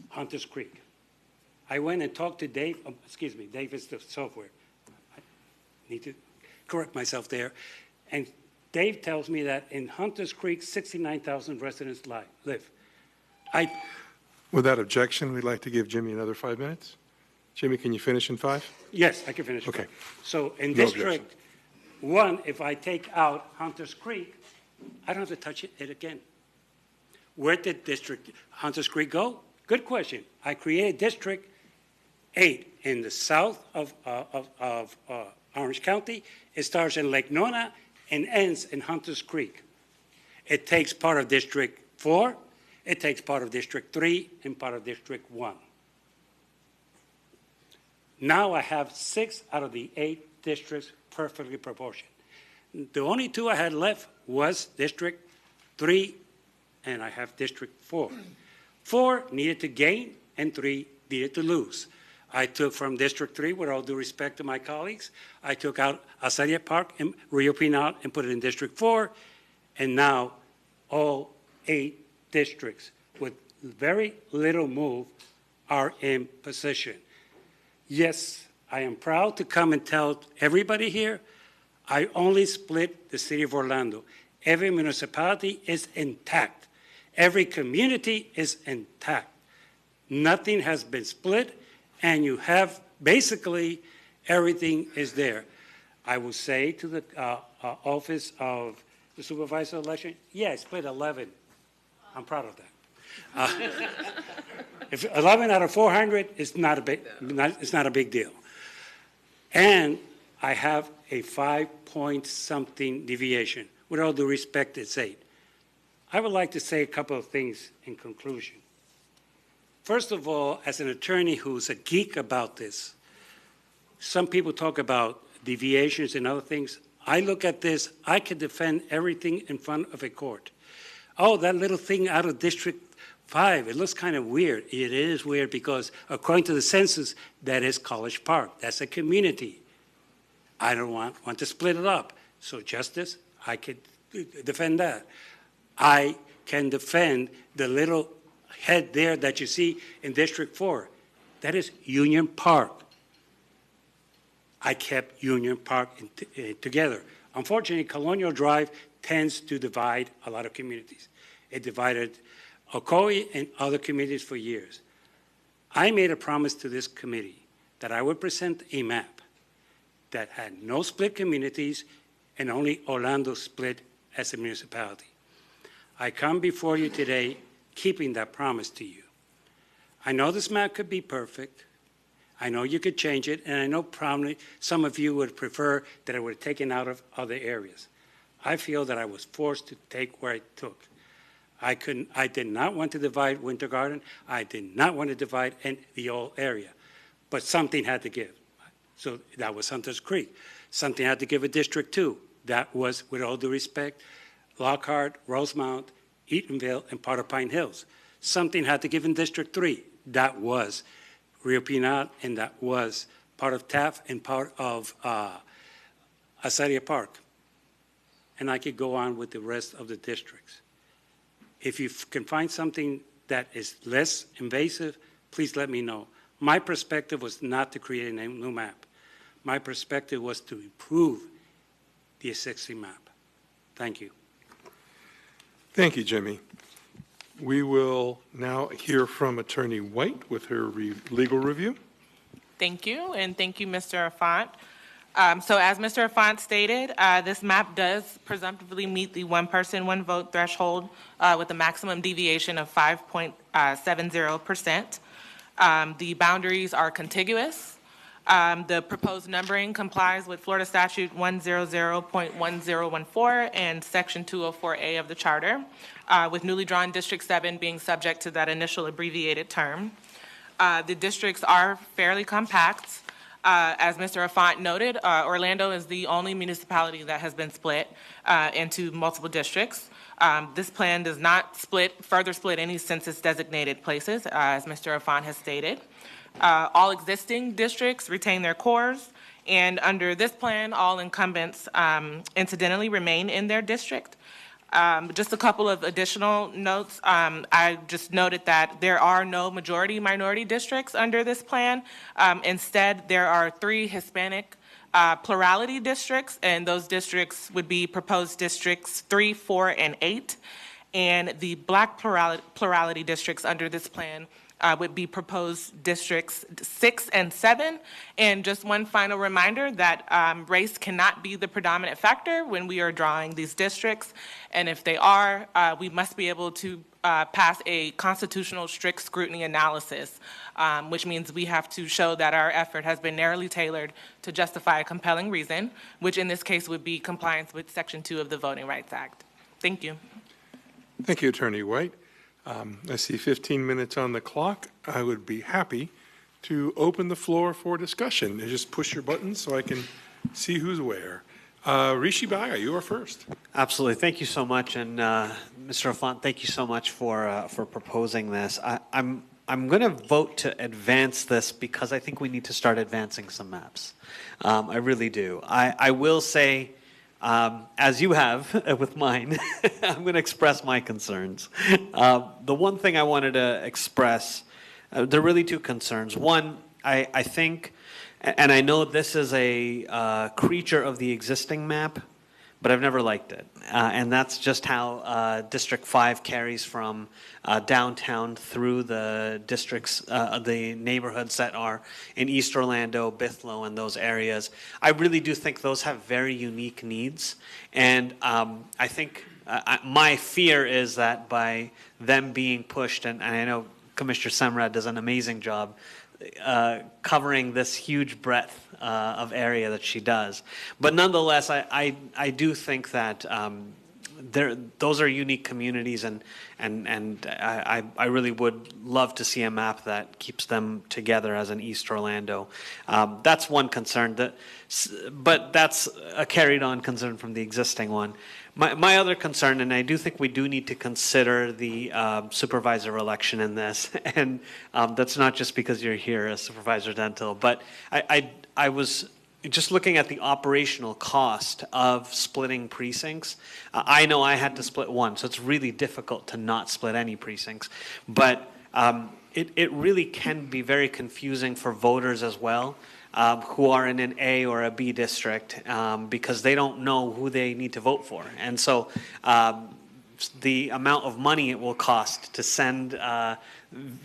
Hunters Creek. I went and talked to Dave, Dave is the software. I need to correct myself there. And Dave tells me that in Hunters Creek, 69,000 residents live. Without objection, we'd like to give Jimmy another 5 minutes. Jimmy, can you finish in 5? Yes, I can finish. Okay. So in No District 1, if I take out Hunters Creek, I don't have to touch it again. Where did District Hunters Creek go? Good question. I created District 8 in the south of Orange County. It starts in Lake Nona and ends in Hunters Creek. It takes part of District 4, it takes part of District 3, and part of District 1. Now I have 6 out of the 8 districts perfectly proportioned. The only 2 I had left was District 3, and I have District 4. 4 needed to gain, and 3 needed to lose. I took from District 3, with all due respect to my colleagues, I took out Azaria Park and Rio Pinal and put it in District 4, and now all 8 districts with very little move are in position. Yes, I am proud to come and tell everybody here, I only split the city of Orlando. Every municipality is intact. Every community is intact. Nothing has been split, and you have basically everything is there. I will say to the office of the supervisor election, yeah, I split 11. I'm proud of that. If 11 out of 400 is not a big deal. And I have a 5-point-something deviation. With all due respect, it's 8. I would like to say a couple of things in conclusion. First of all, as an attorney who's a geek about this, some people talk about deviations and other things. I look at this, I can defend everything in front of a court. Oh, that little thing out of District 5, it looks kind of weird. It is weird because according to the census, that is College Park. That's a community. I don't want to split it up. So Justice, I could defend that. I can defend the little head there that you see in District 4. That is Union Park. I kept Union Park together. Unfortunately, Colonial Drive tends to divide a lot of communities. It divided Ocoee and other communities for years. I made a promise to this committee that I would present a map that had no split communities and only Orlando split as a municipality. I come before you today keeping that promise to you. I know this map could be perfect. I know you could change it, and I know probably some of you would prefer that I would have taken out of other areas. I feel that I was forced to take where I took. I did not want to divide Winter Garden. I did not want to divide the old area, but something had to give. So that was Hunters Creek. Something had to give a District 2. That was, with all due respect, Lockhart, Rosemount, Eatonville, and part of Pine Hills. Something had to give in District 3. That was Rio Pinal, and that was part of Taft and part of Azaria Park. And I could go on with the rest of the districts. If you can find something that is less invasive, please let me know. My perspective was not to create a new map. My perspective was to improve the existing map. Thank you. Thank you, Jimmy. We will now hear from Attorney White with her legal review. Thank you, and thank you, Mr. Affont. So as Mr. Affont stated, this map does presumptively meet the one person, one vote threshold with a maximum deviation of 5.70%. The boundaries are contiguous. The proposed numbering complies with Florida Statute 100.1014 and Section 204A of the Charter, with newly drawn District 7 being subject to that initial abbreviated term. The districts are fairly compact. As Mr. Affont noted, Orlando is the only municipality that has been split into multiple districts. This plan does not further split any census-designated places, as Mr. Affont has stated. All existing districts retain their cores, and under this plan, all incumbents incidentally remain in their district. Just a couple of additional notes. I just noted that there are no majority-minority districts under this plan. Instead, there are 3 Hispanic plurality districts, and those districts would be proposed districts 3, 4, and 8. And the Black plurality districts under this plan would be proposed districts 6 and 7. And just one final reminder that race cannot be the predominant factor when we are drawing these districts. And if they are, we must be able to pass a constitutional strict scrutiny analysis, which means we have to show that our effort has been narrowly tailored to justify a compelling reason, which in this case would be compliance with Section 2 of the Voting Rights Act. Thank you. Thank you, Attorney White. I see 15 minutes on the clock. I would be happy to open the floor for discussion. Just push your buttons so I can see who's where. Rishi Bhai, you are first. Absolutely. Thank you so much. And Mr. Afant, thank you so much for proposing this. I'm going to vote to advance this because I think we need to start advancing some maps. I really do. I will say, as you have with mine, I'm going to express my concerns. The one thing I wanted to express, there are really two concerns. One, I think, and I know this is a creature of the existing map, but I've never liked it. And that's just how District 5 carries from downtown through the districts, the neighborhoods that are in East Orlando, Bithlo, and those areas. I really do think those have very unique needs. And I think my fear is that by them being pushed, and I know Commissioner Semrad does an amazing job covering this huge breadth of area that she does. But nonetheless, I do think that those are unique communities, and I really would love to see a map that keeps them together as an East Orlando. That's one concern, but that's a carried on concern from the existing one. My other concern, and I do think we do need to consider the supervisor election in this, and that's not just because you're here as Supervisor Dental, but I was just looking at the operational cost of splitting precincts. I know I had to split one, so it's really difficult to not split any precincts, but it really can be very confusing for voters as well. Who are in an A or a B district because they don't know who they need to vote for. And so the amount of money it will cost to send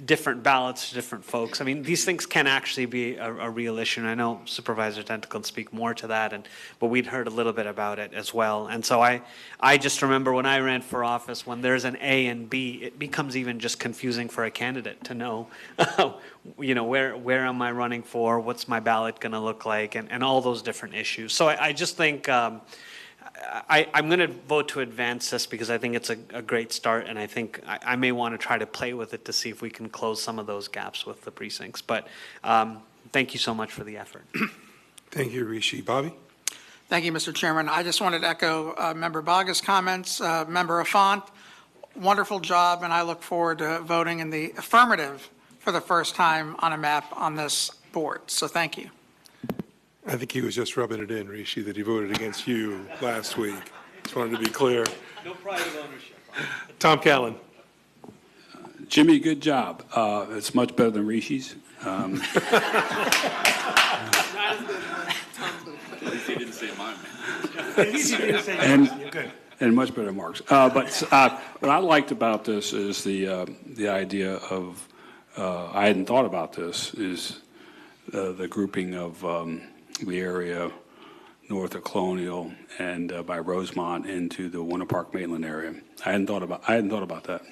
different ballots to different folks. I mean, these things can actually be a real issue. And I know Supervisor Dent can speak more to that, but we'd heard a little bit about it as well. And so I just remember when I ran for office, when there's an A and B, it becomes even just confusing for a candidate to know, where am I running for? What's my ballot going to look like? And all those different issues. So I just think I'm going to vote to advance this because I think it's a great start, and I think I may want to try to play with it to see if we can close some of those gaps with the precincts. But thank you so much for the effort. Thank you, Rishi. Bobby? Thank you, Mr. Chairman. I just wanted to echo Member Baga's comments. Member Afant, wonderful job, and I look forward to voting in the affirmative for the first time on a map on this board. So thank you. I think he was just rubbing it in, Rishi, that he voted against you last week. Just wanted to be clear. No pride of ownership. Tom Callan. Jimmy, good job. It's much better than Rishi's. At least he didn't say mine. At least he didn't say yours. You're good. And much better than Mark's. But what I liked about this is the idea of, I hadn't thought about this, is the grouping of the area north of Colonial and by Rosemont into the Winter Park Maitland area. I hadn't thought about that.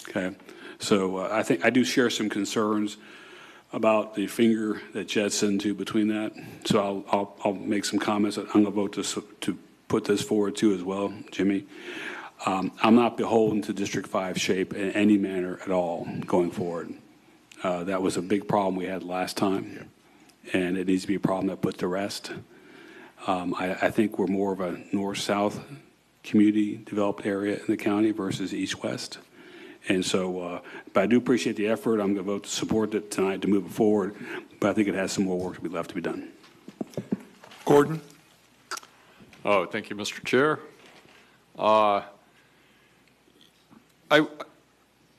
Okay, so I think I do share some concerns about the finger that jets into between that. So I'll make some comments. I'm going to vote to put this forward too as well, Jimmy. I'm not beholden to District 5 shape in any manner at all going forward. That was a big problem we had last time. And it needs to be a problem that put to rest. I think we're more of a north-south community developed area in the county versus east-west. And so, but I do appreciate the effort. I'm going to vote to support it tonight to move it forward, but I think it has some more work to be left to be done. Gordon? Oh, thank you, Mr. Chair.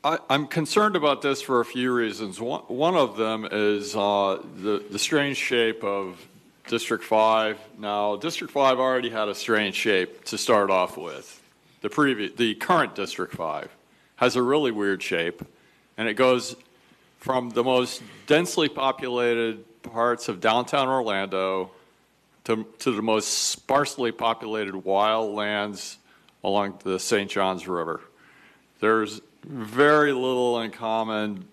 I'm concerned about this for a few reasons. One of them is the strange shape of District 5. Now, District 5 already had a strange shape to start off with. The current District 5 has a really weird shape, and it goes from the most densely populated parts of downtown Orlando to the most sparsely populated wild lands along the St. Johns River. There's very little in common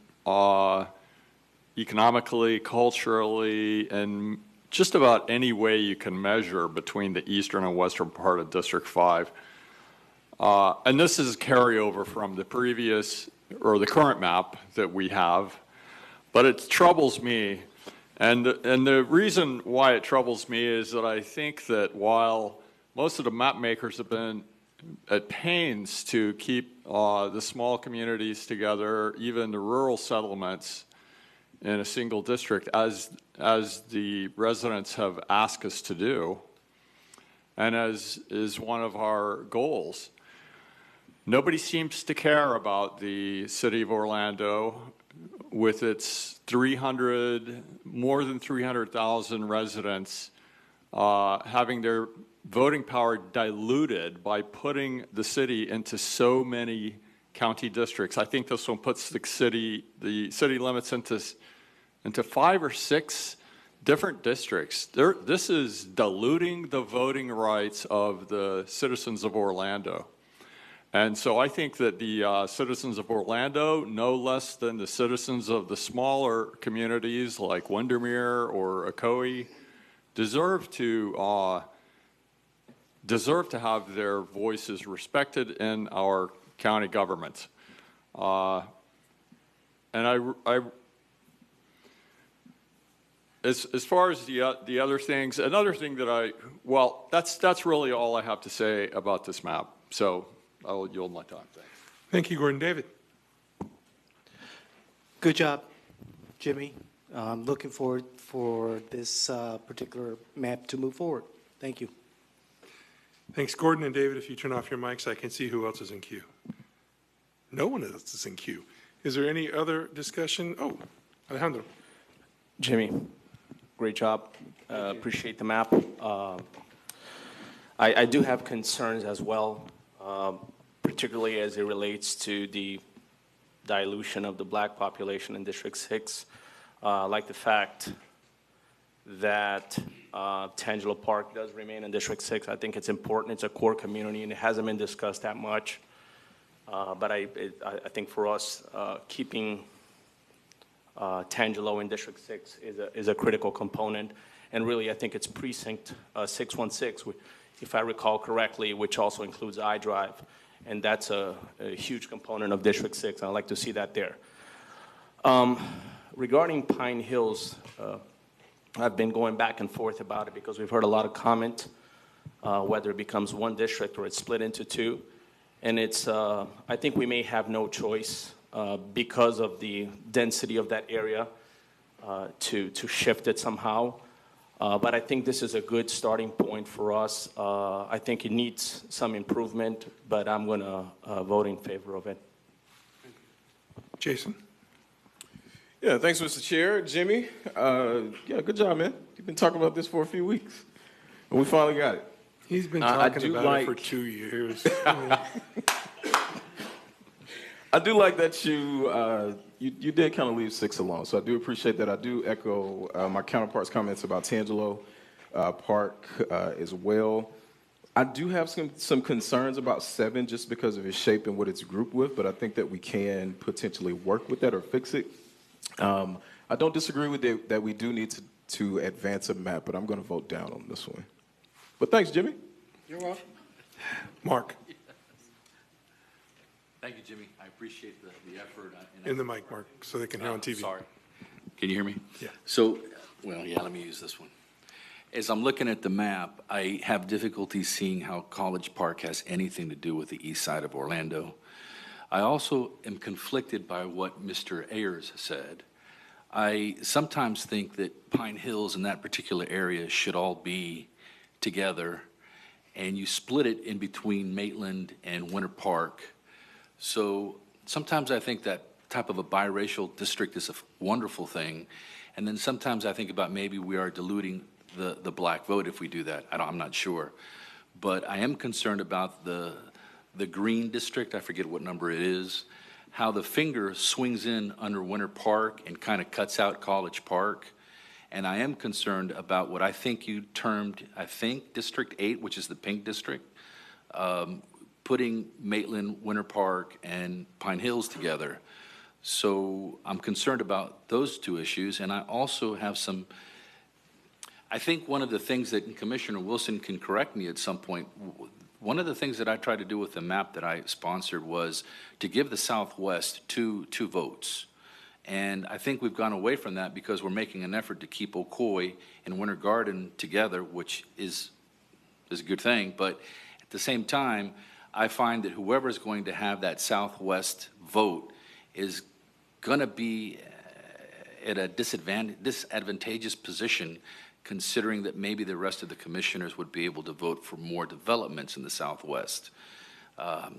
economically, culturally, and just about any way you can measure between the eastern and western part of District 5. And this is carryover from the previous, or the current map that we have, but it troubles me. And the reason why it troubles me is that I think that while most of the map makers have been at pains to keep the small communities together, even the rural settlements in a single district, as the residents have asked us to do, and as is one of our goals, nobody seems to care about the city of Orlando with its more than 300,000 residents having their voting power diluted by putting the city into so many county districts. I think this one puts the city limits into 5 or 6 different districts. This is diluting the voting rights of the citizens of Orlando. And so I think that the citizens of Orlando, no less than the citizens of the smaller communities like Windermere or Ocoee, deserve to have their voices respected in our county government. And as far as the other things, another thing that that's really all I have to say about this map. So I will yield my time. Thanks. Thank you, Gordon. David. Good job, Jimmy. I'm looking forward for this particular map to move forward. Thank you. Thanks, Gordon and David. If you turn off your mics, I can see who else is in queue. No one else is in queue. Is there any other discussion? Oh, Alejandro. Jimmy, great job. Appreciate the map. I do have concerns as well, particularly as it relates to the dilution of the black population in District 6. Like the fact that Tangelo Park does remain in District 6. I think it's important. It's a core community, and it hasn't been discussed that much. But I think for us, keeping Tangelo in District 6 is a critical component. And really, I think it's precinct 616, if I recall correctly, which also includes iDrive. And that's a huge component of District 6. I'd like to see that there. Regarding Pine Hills, I've been going back and forth about it because we've heard a lot of comment, whether it becomes one district or it's split into two. And it's, I think we may have no choice because of the density of that area to shift it somehow. But I think this is a good starting point for us. I think it needs some improvement, but I'm going to vote in favor of it. Jason? Yeah, thanks, Mr. Chair. Jimmy, yeah, good job, man. You've been talking about this for a few weeks, and we finally got it. He's been talking about it for 2 years. I do like that you did kind of leave 6 alone, so I do appreciate that. I do echo my counterpart's comments about Tangelo Park as well. I do have some concerns about 7 just because of its shape and what it's grouped with, but I think that we can potentially work with that or fix it. I don't disagree with that we do need to advance a map, but I'm going to vote down on this one. But thanks, Jimmy. You're welcome. Mark. Thank you, Jimmy. I appreciate the effort. In the mic, Mark, so they can hear on TV. Sorry. Can you hear me? Yeah. So, well, yeah, let me use this one. As I'm looking at the map, I have difficulty seeing how College Park has anything to do with the east side of Orlando. I also am conflicted by what Mr. Ayers said. I sometimes think that Pine Hills and that particular area should all be together, and you split it in between Maitland and Winter Park. So sometimes I think that type of a biracial district is a wonderful thing, and then sometimes I think about maybe we are diluting the black vote if we do that. I'm not sure. But I am concerned about the green district, I forget what number it is, how the finger swings in under Winter Park and kind of cuts out College Park. And I am concerned about what I think you termed, District 8, which is the pink district, putting Maitland, Winter Park, and Pine Hills together. So I'm concerned about those two issues, and I also have some, I think one of the things that Commissioner Wilson can correct me at some point, one of the things that I tried to do with the map that I sponsored was to give the Southwest two votes. And I think we've gone away from that because we're making an effort to keep Ocoee and Winter Garden together, which is a good thing. But at the same time, I find that whoever is going to have that Southwest vote is going to be at a disadvantageous position, considering that maybe the rest of the commissioners would be able to vote for more developments in the Southwest.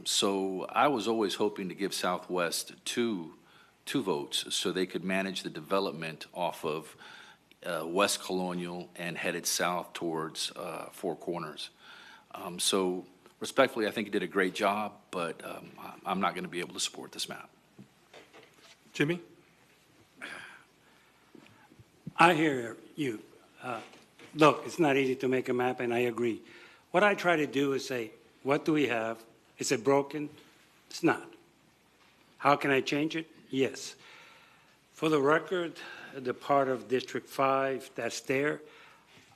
So I was always hoping to give Southwest two votes so they could manage the development off of West Colonial and headed south towards Four Corners. So respectfully, I think you did a great job, but I'm not going to be able to support this map. Jimmy? I hear you. Look, it's not easy to make a map, and I agree. What I try to do is say, what do we have? Is it broken? It's not. How can I change it? Yes. For the record, the part of District 5 that's there,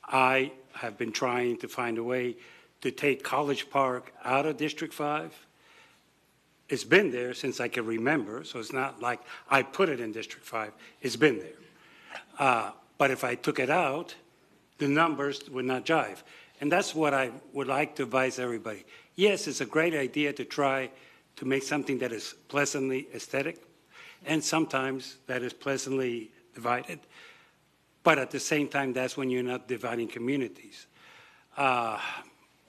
I have been trying to find a way to take College Park out of District 5. It's been there since I can remember, so it's not like I put it in District 5. It's been there. But if I took it out, the numbers would not jive. And that's what I would like to advise everybody. Yes, it's a great idea to try to make something that is pleasantly aesthetic, and sometimes that is pleasantly divided. But at the same time, that's when you're not dividing communities.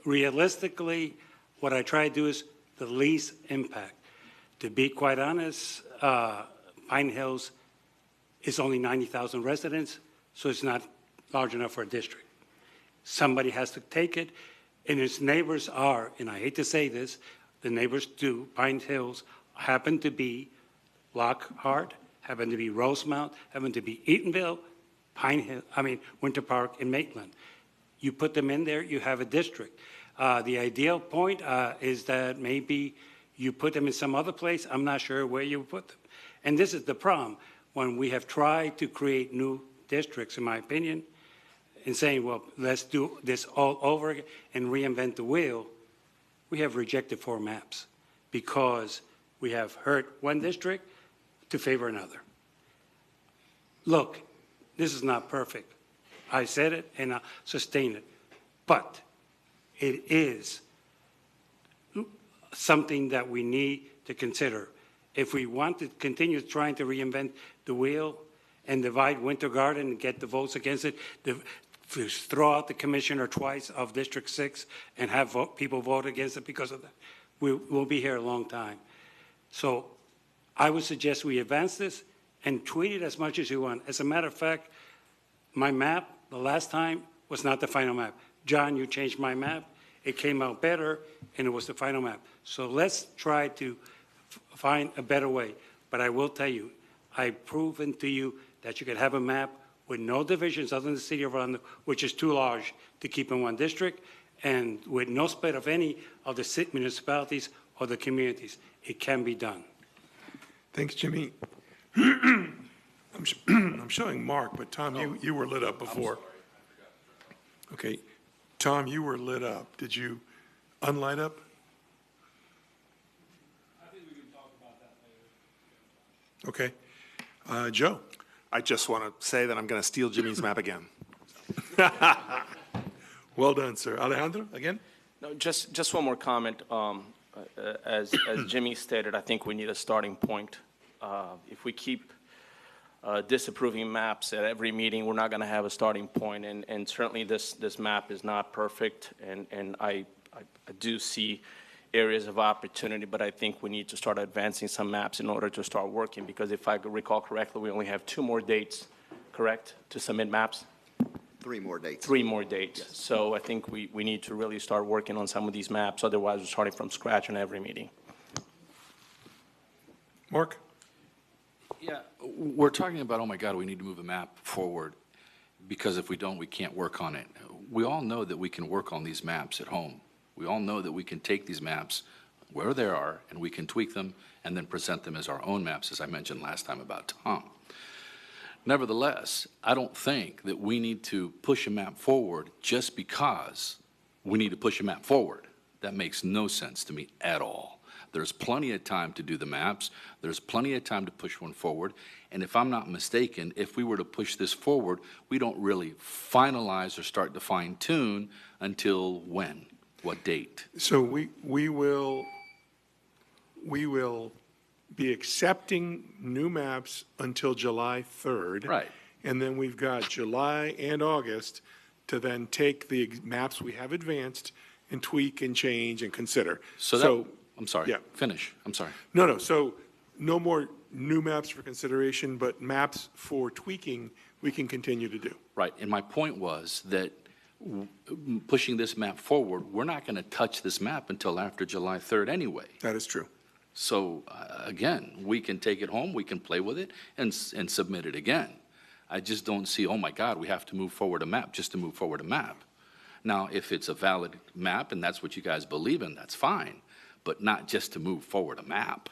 Realistically, what I try to do is the least impact. To be quite honest, Pine Hills is only 90,000 residents, so it's not large enough for a district. Somebody has to take it, and its neighbors are, and I hate to say this, the neighbors to Pine Hills happen to be Lockhart, happen to be Rosemount, happen to be Eatonville, Winter Park, and Maitland. You put them in there, you have a district. The ideal point is that maybe you put them in some other place. I'm not sure where you put them. And this is the problem. When we have tried to create new districts, in my opinion, and saying, well, let's do this all over again and reinvent the wheel, we have rejected 4 maps because we have hurt one district to favor another. Look, this is not perfect. I said it and I'll sustain it. But it is something that we need to consider. If we want to continue trying to reinvent the wheel and divide Winter Garden and get the votes against it, to throw out the commissioner twice of District 6 and have people vote against it because of that, we'll be here a long time. So I would suggest we advance this and tweet it as much as you want. As a matter of fact, my map the last time was not the final map. John, you changed my map. It came out better, and it was the final map. So let's try to find a better way. But I will tell you, I've proven to you that you can have a map with no divisions other than the city of Orlando, which is too large to keep in one district, and with no split of any of the municipalities or the communities. It can be done. Thanks, Jimmy. I'm showing Mark, but Tom, you were lit up before. Okay, Tom, you were lit up. Did you unlight up? I think we can talk about that later. Okay. Joe? I just want to say that I'm going to steal Jimmy's map again. Well done, sir. Alejandro, again? No, just one more comment. As Jimmy stated, I think we need a starting point. If we keep disapproving maps at every meeting, we're not going to have a starting point. And certainly this map is not perfect, and I do see areas of opportunity, but I think we need to start advancing some maps in order to start working, because if I recall correctly, we only have 2 more dates, correct, to submit maps? 3 more dates. 3 more dates. So I think we need to really start working on some of these maps, otherwise we're starting from scratch in every meeting. Mark? Yeah, we're talking about, oh my God, we need to move a map forward, because if we don't, we can't work on it. We all know that we can work on these maps at home. We all know that we can take these maps where they are, and we can tweak them and then present them as our own maps, as I mentioned last time about Tom. Nevertheless, I don't think that we need to push a map forward just because we need to push a map forward. That makes no sense to me at all. There's plenty of time to do the maps. There's plenty of time to push one forward. And if I'm not mistaken, if we were to push this forward, we don't really finalize or start to fine tune until when? What date? So we will be accepting new maps until July 3rd. Right. And then we've got July and August to then take the maps we have advanced and tweak and change and consider. So I'm sorry. Yeah. Finish. I'm sorry. No, so no more new maps for consideration, but maps for tweaking we can continue to do. Right. And my point was that pushing this map forward, we're not going to touch this map until after July 3rd anyway. That is true. So again, we can take it home, we can play with it and submit it again. I just don't see, oh my God, we have to move forward a map just to move forward a map. Now, if it's a valid map and that's what you guys believe in, that's fine, but not just to move forward a map.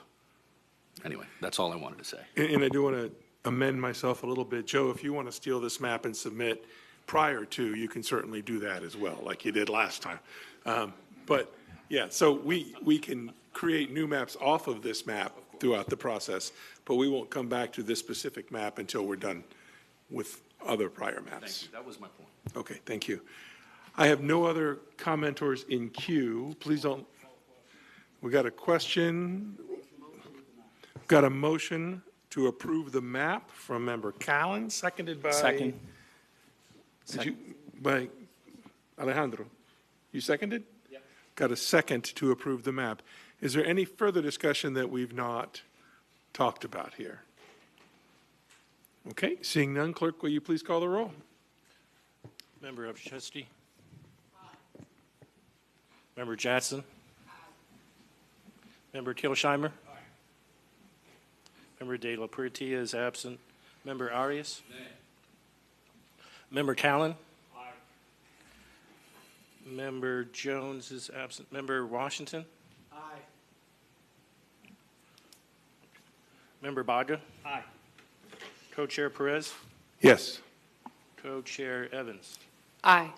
Anyway, that's all I wanted to say. And I do want to amend myself a little bit. Joe, if you want to steal this map and submit prior to, you can certainly do that as well, like you did last time. But yeah, so we can create new maps off of this map throughout the process, but we won't come back to this specific map until we're done with other prior maps. Thank you. That was my point. Okay, thank you. I have no other commenters in queue. Please don't. We got a question. Got a motion to approve the map from Member Callen, seconded by. Second. By Alejandro. You seconded? Yeah. Got a second to approve the map. Is there any further discussion that we've not talked about here? Okay, seeing none, clerk, will you please call the roll? Member Upchesty. Member Jackson. Member Kilsheimer. Member De La Puertia is absent. Member Arias. Member Callen. Member Jones is absent. Member Washington. Member Baga. Aye. Co-Chair Perez. Yes. Co-Chair Evans. Aye.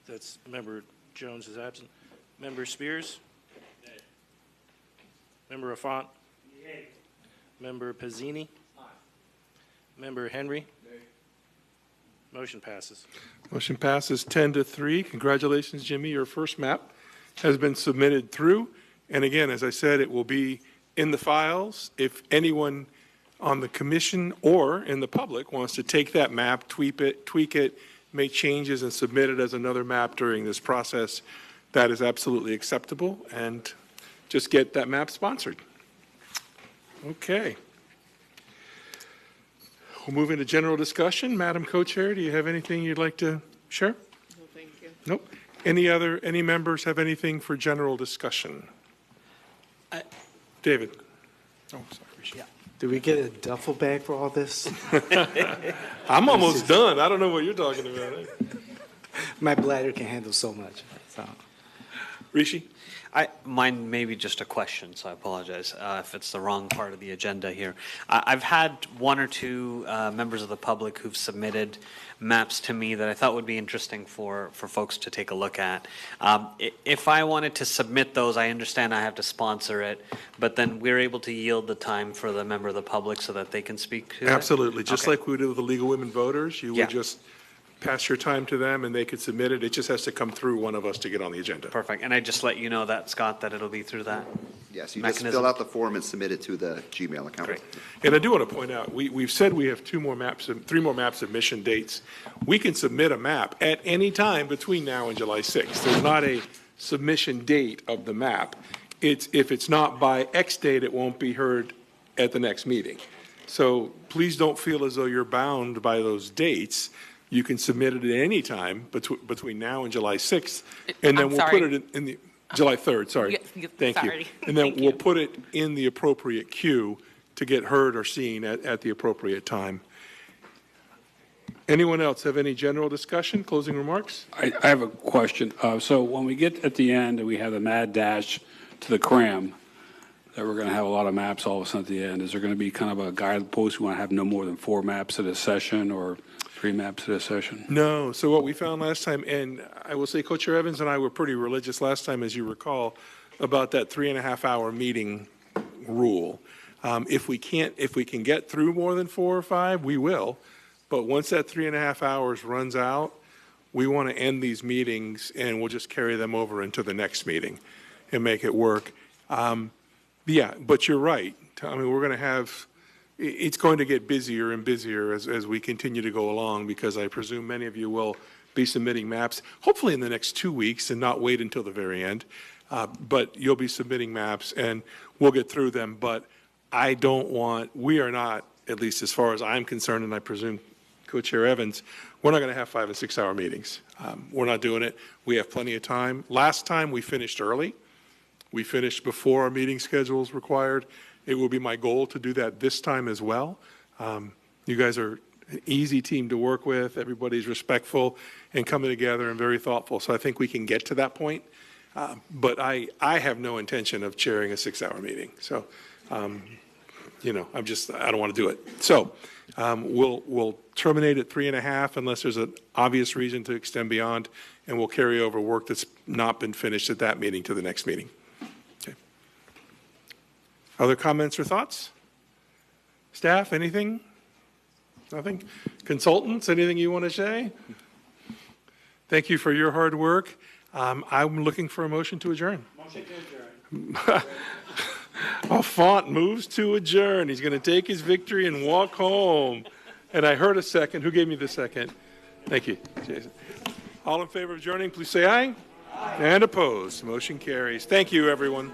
That's Member Jones is absent. Member Spears. Nay. Member Affont. Yay. Member Pizzini. Aye. Member Henry. Nay. Motion passes. Motion passes 10-3. Congratulations, Jimmy. Your first map has been submitted through. And again, as I said, it will be in the files. If anyone on the commission or in the public wants to take that map, tweak it, make changes, and submit it as another map during this process, that is absolutely acceptable. And just get that map sponsored. Okay. We'll move into general discussion. Madam Co-Chair, do you have anything you'd like to share? No, thank you. Nope. Any members have anything for general discussion? David? Oh, sorry. Did we get a duffel bag for all this? I'm almost done. I don't know what you're talking about. My bladder can handle so much. So. Rishi? Mine may be just a question, so I apologize if it's the wrong part of the agenda here. I've had one or two members of the public who've submitted maps to me that I thought would be interesting for folks to take a look at. If I wanted to submit those, I understand I have to sponsor it, but then we're able to yield the time for the member of the public so that they can speak to it? Absolutely. Just Okay. like we did with the League of Women Voters, you would just pass your time to them and they could submit it. It just has to come through one of us to get on the agenda. Perfect. And I just let you know that, Scott, that it'll be through that? Yes, you just fill out the form and submit it to the Gmail account. Great. And I do want to point out, we've said we have three more map submission dates. We can submit a map at any time between now and July 6th. There's not a submission date of the map. If it's not by X date, it won't be heard at the next meeting. So please don't feel as though you're bound by those dates. You can submit it at any time between now and July 6th, and then I'm we'll sorry. put it in the, July 3rd, sorry. Thank you. Sorry. And then Thank we'll you. put it in the appropriate queue to get heard or seen at the appropriate time. Anyone else have any general discussion, closing remarks? I have a question. So when we get at the end and we have the mad dash to the cram, that we're going to have a lot of maps all of a sudden at the end, is there going to be kind of a guidepost? We want to have no more than 4 maps at a session or 3 maps at a session? No. So what we found last time, and I will say Co-Chair Evans and I were pretty religious last time, as you recall, about that 3.5-hour meeting rule. If we can get through more than 4 or 5, we will. But once that 3.5 hours runs out, we want to end these meetings and we'll just carry them over into the next meeting and make it work. Yeah, but you're right. I mean, we're going to have, it's going to get busier and busier as we continue to go along, because I presume many of you will be submitting maps, hopefully in the next 2 weeks and not wait until the very end. But you'll be submitting maps and we'll get through them. But I don't want, we are not, at least as far as I'm concerned, and I presume Co-Chair Evans, we're not going to have 5 and 6 hour meetings. We're not doing it. We have plenty of time. Last time we finished early. We finished before our meeting schedules required. It will be my goal to do that this time as well. You guys are an easy team to work with. Everybody's respectful and coming together and very thoughtful. So I think we can get to that point. But I have no intention of chairing a 6-hour meeting. So, you know, I don't want to do it. So we'll terminate at 3.5 unless there's an obvious reason to extend beyond, and we'll carry over work that's not been finished at that meeting to the next meeting. Okay. Other comments or thoughts? Staff, anything? Nothing? Consultants, anything you want to say? Thank you for your hard work. I'm looking for a motion to adjourn. Motion to adjourn. Font moves to adjourn. He's going to take his victory and walk home. And I heard a second. Who gave me the second? Thank you, Jason. All in favor of adjourning, please say aye. Aye. And opposed. Motion carries. Thank you, everyone.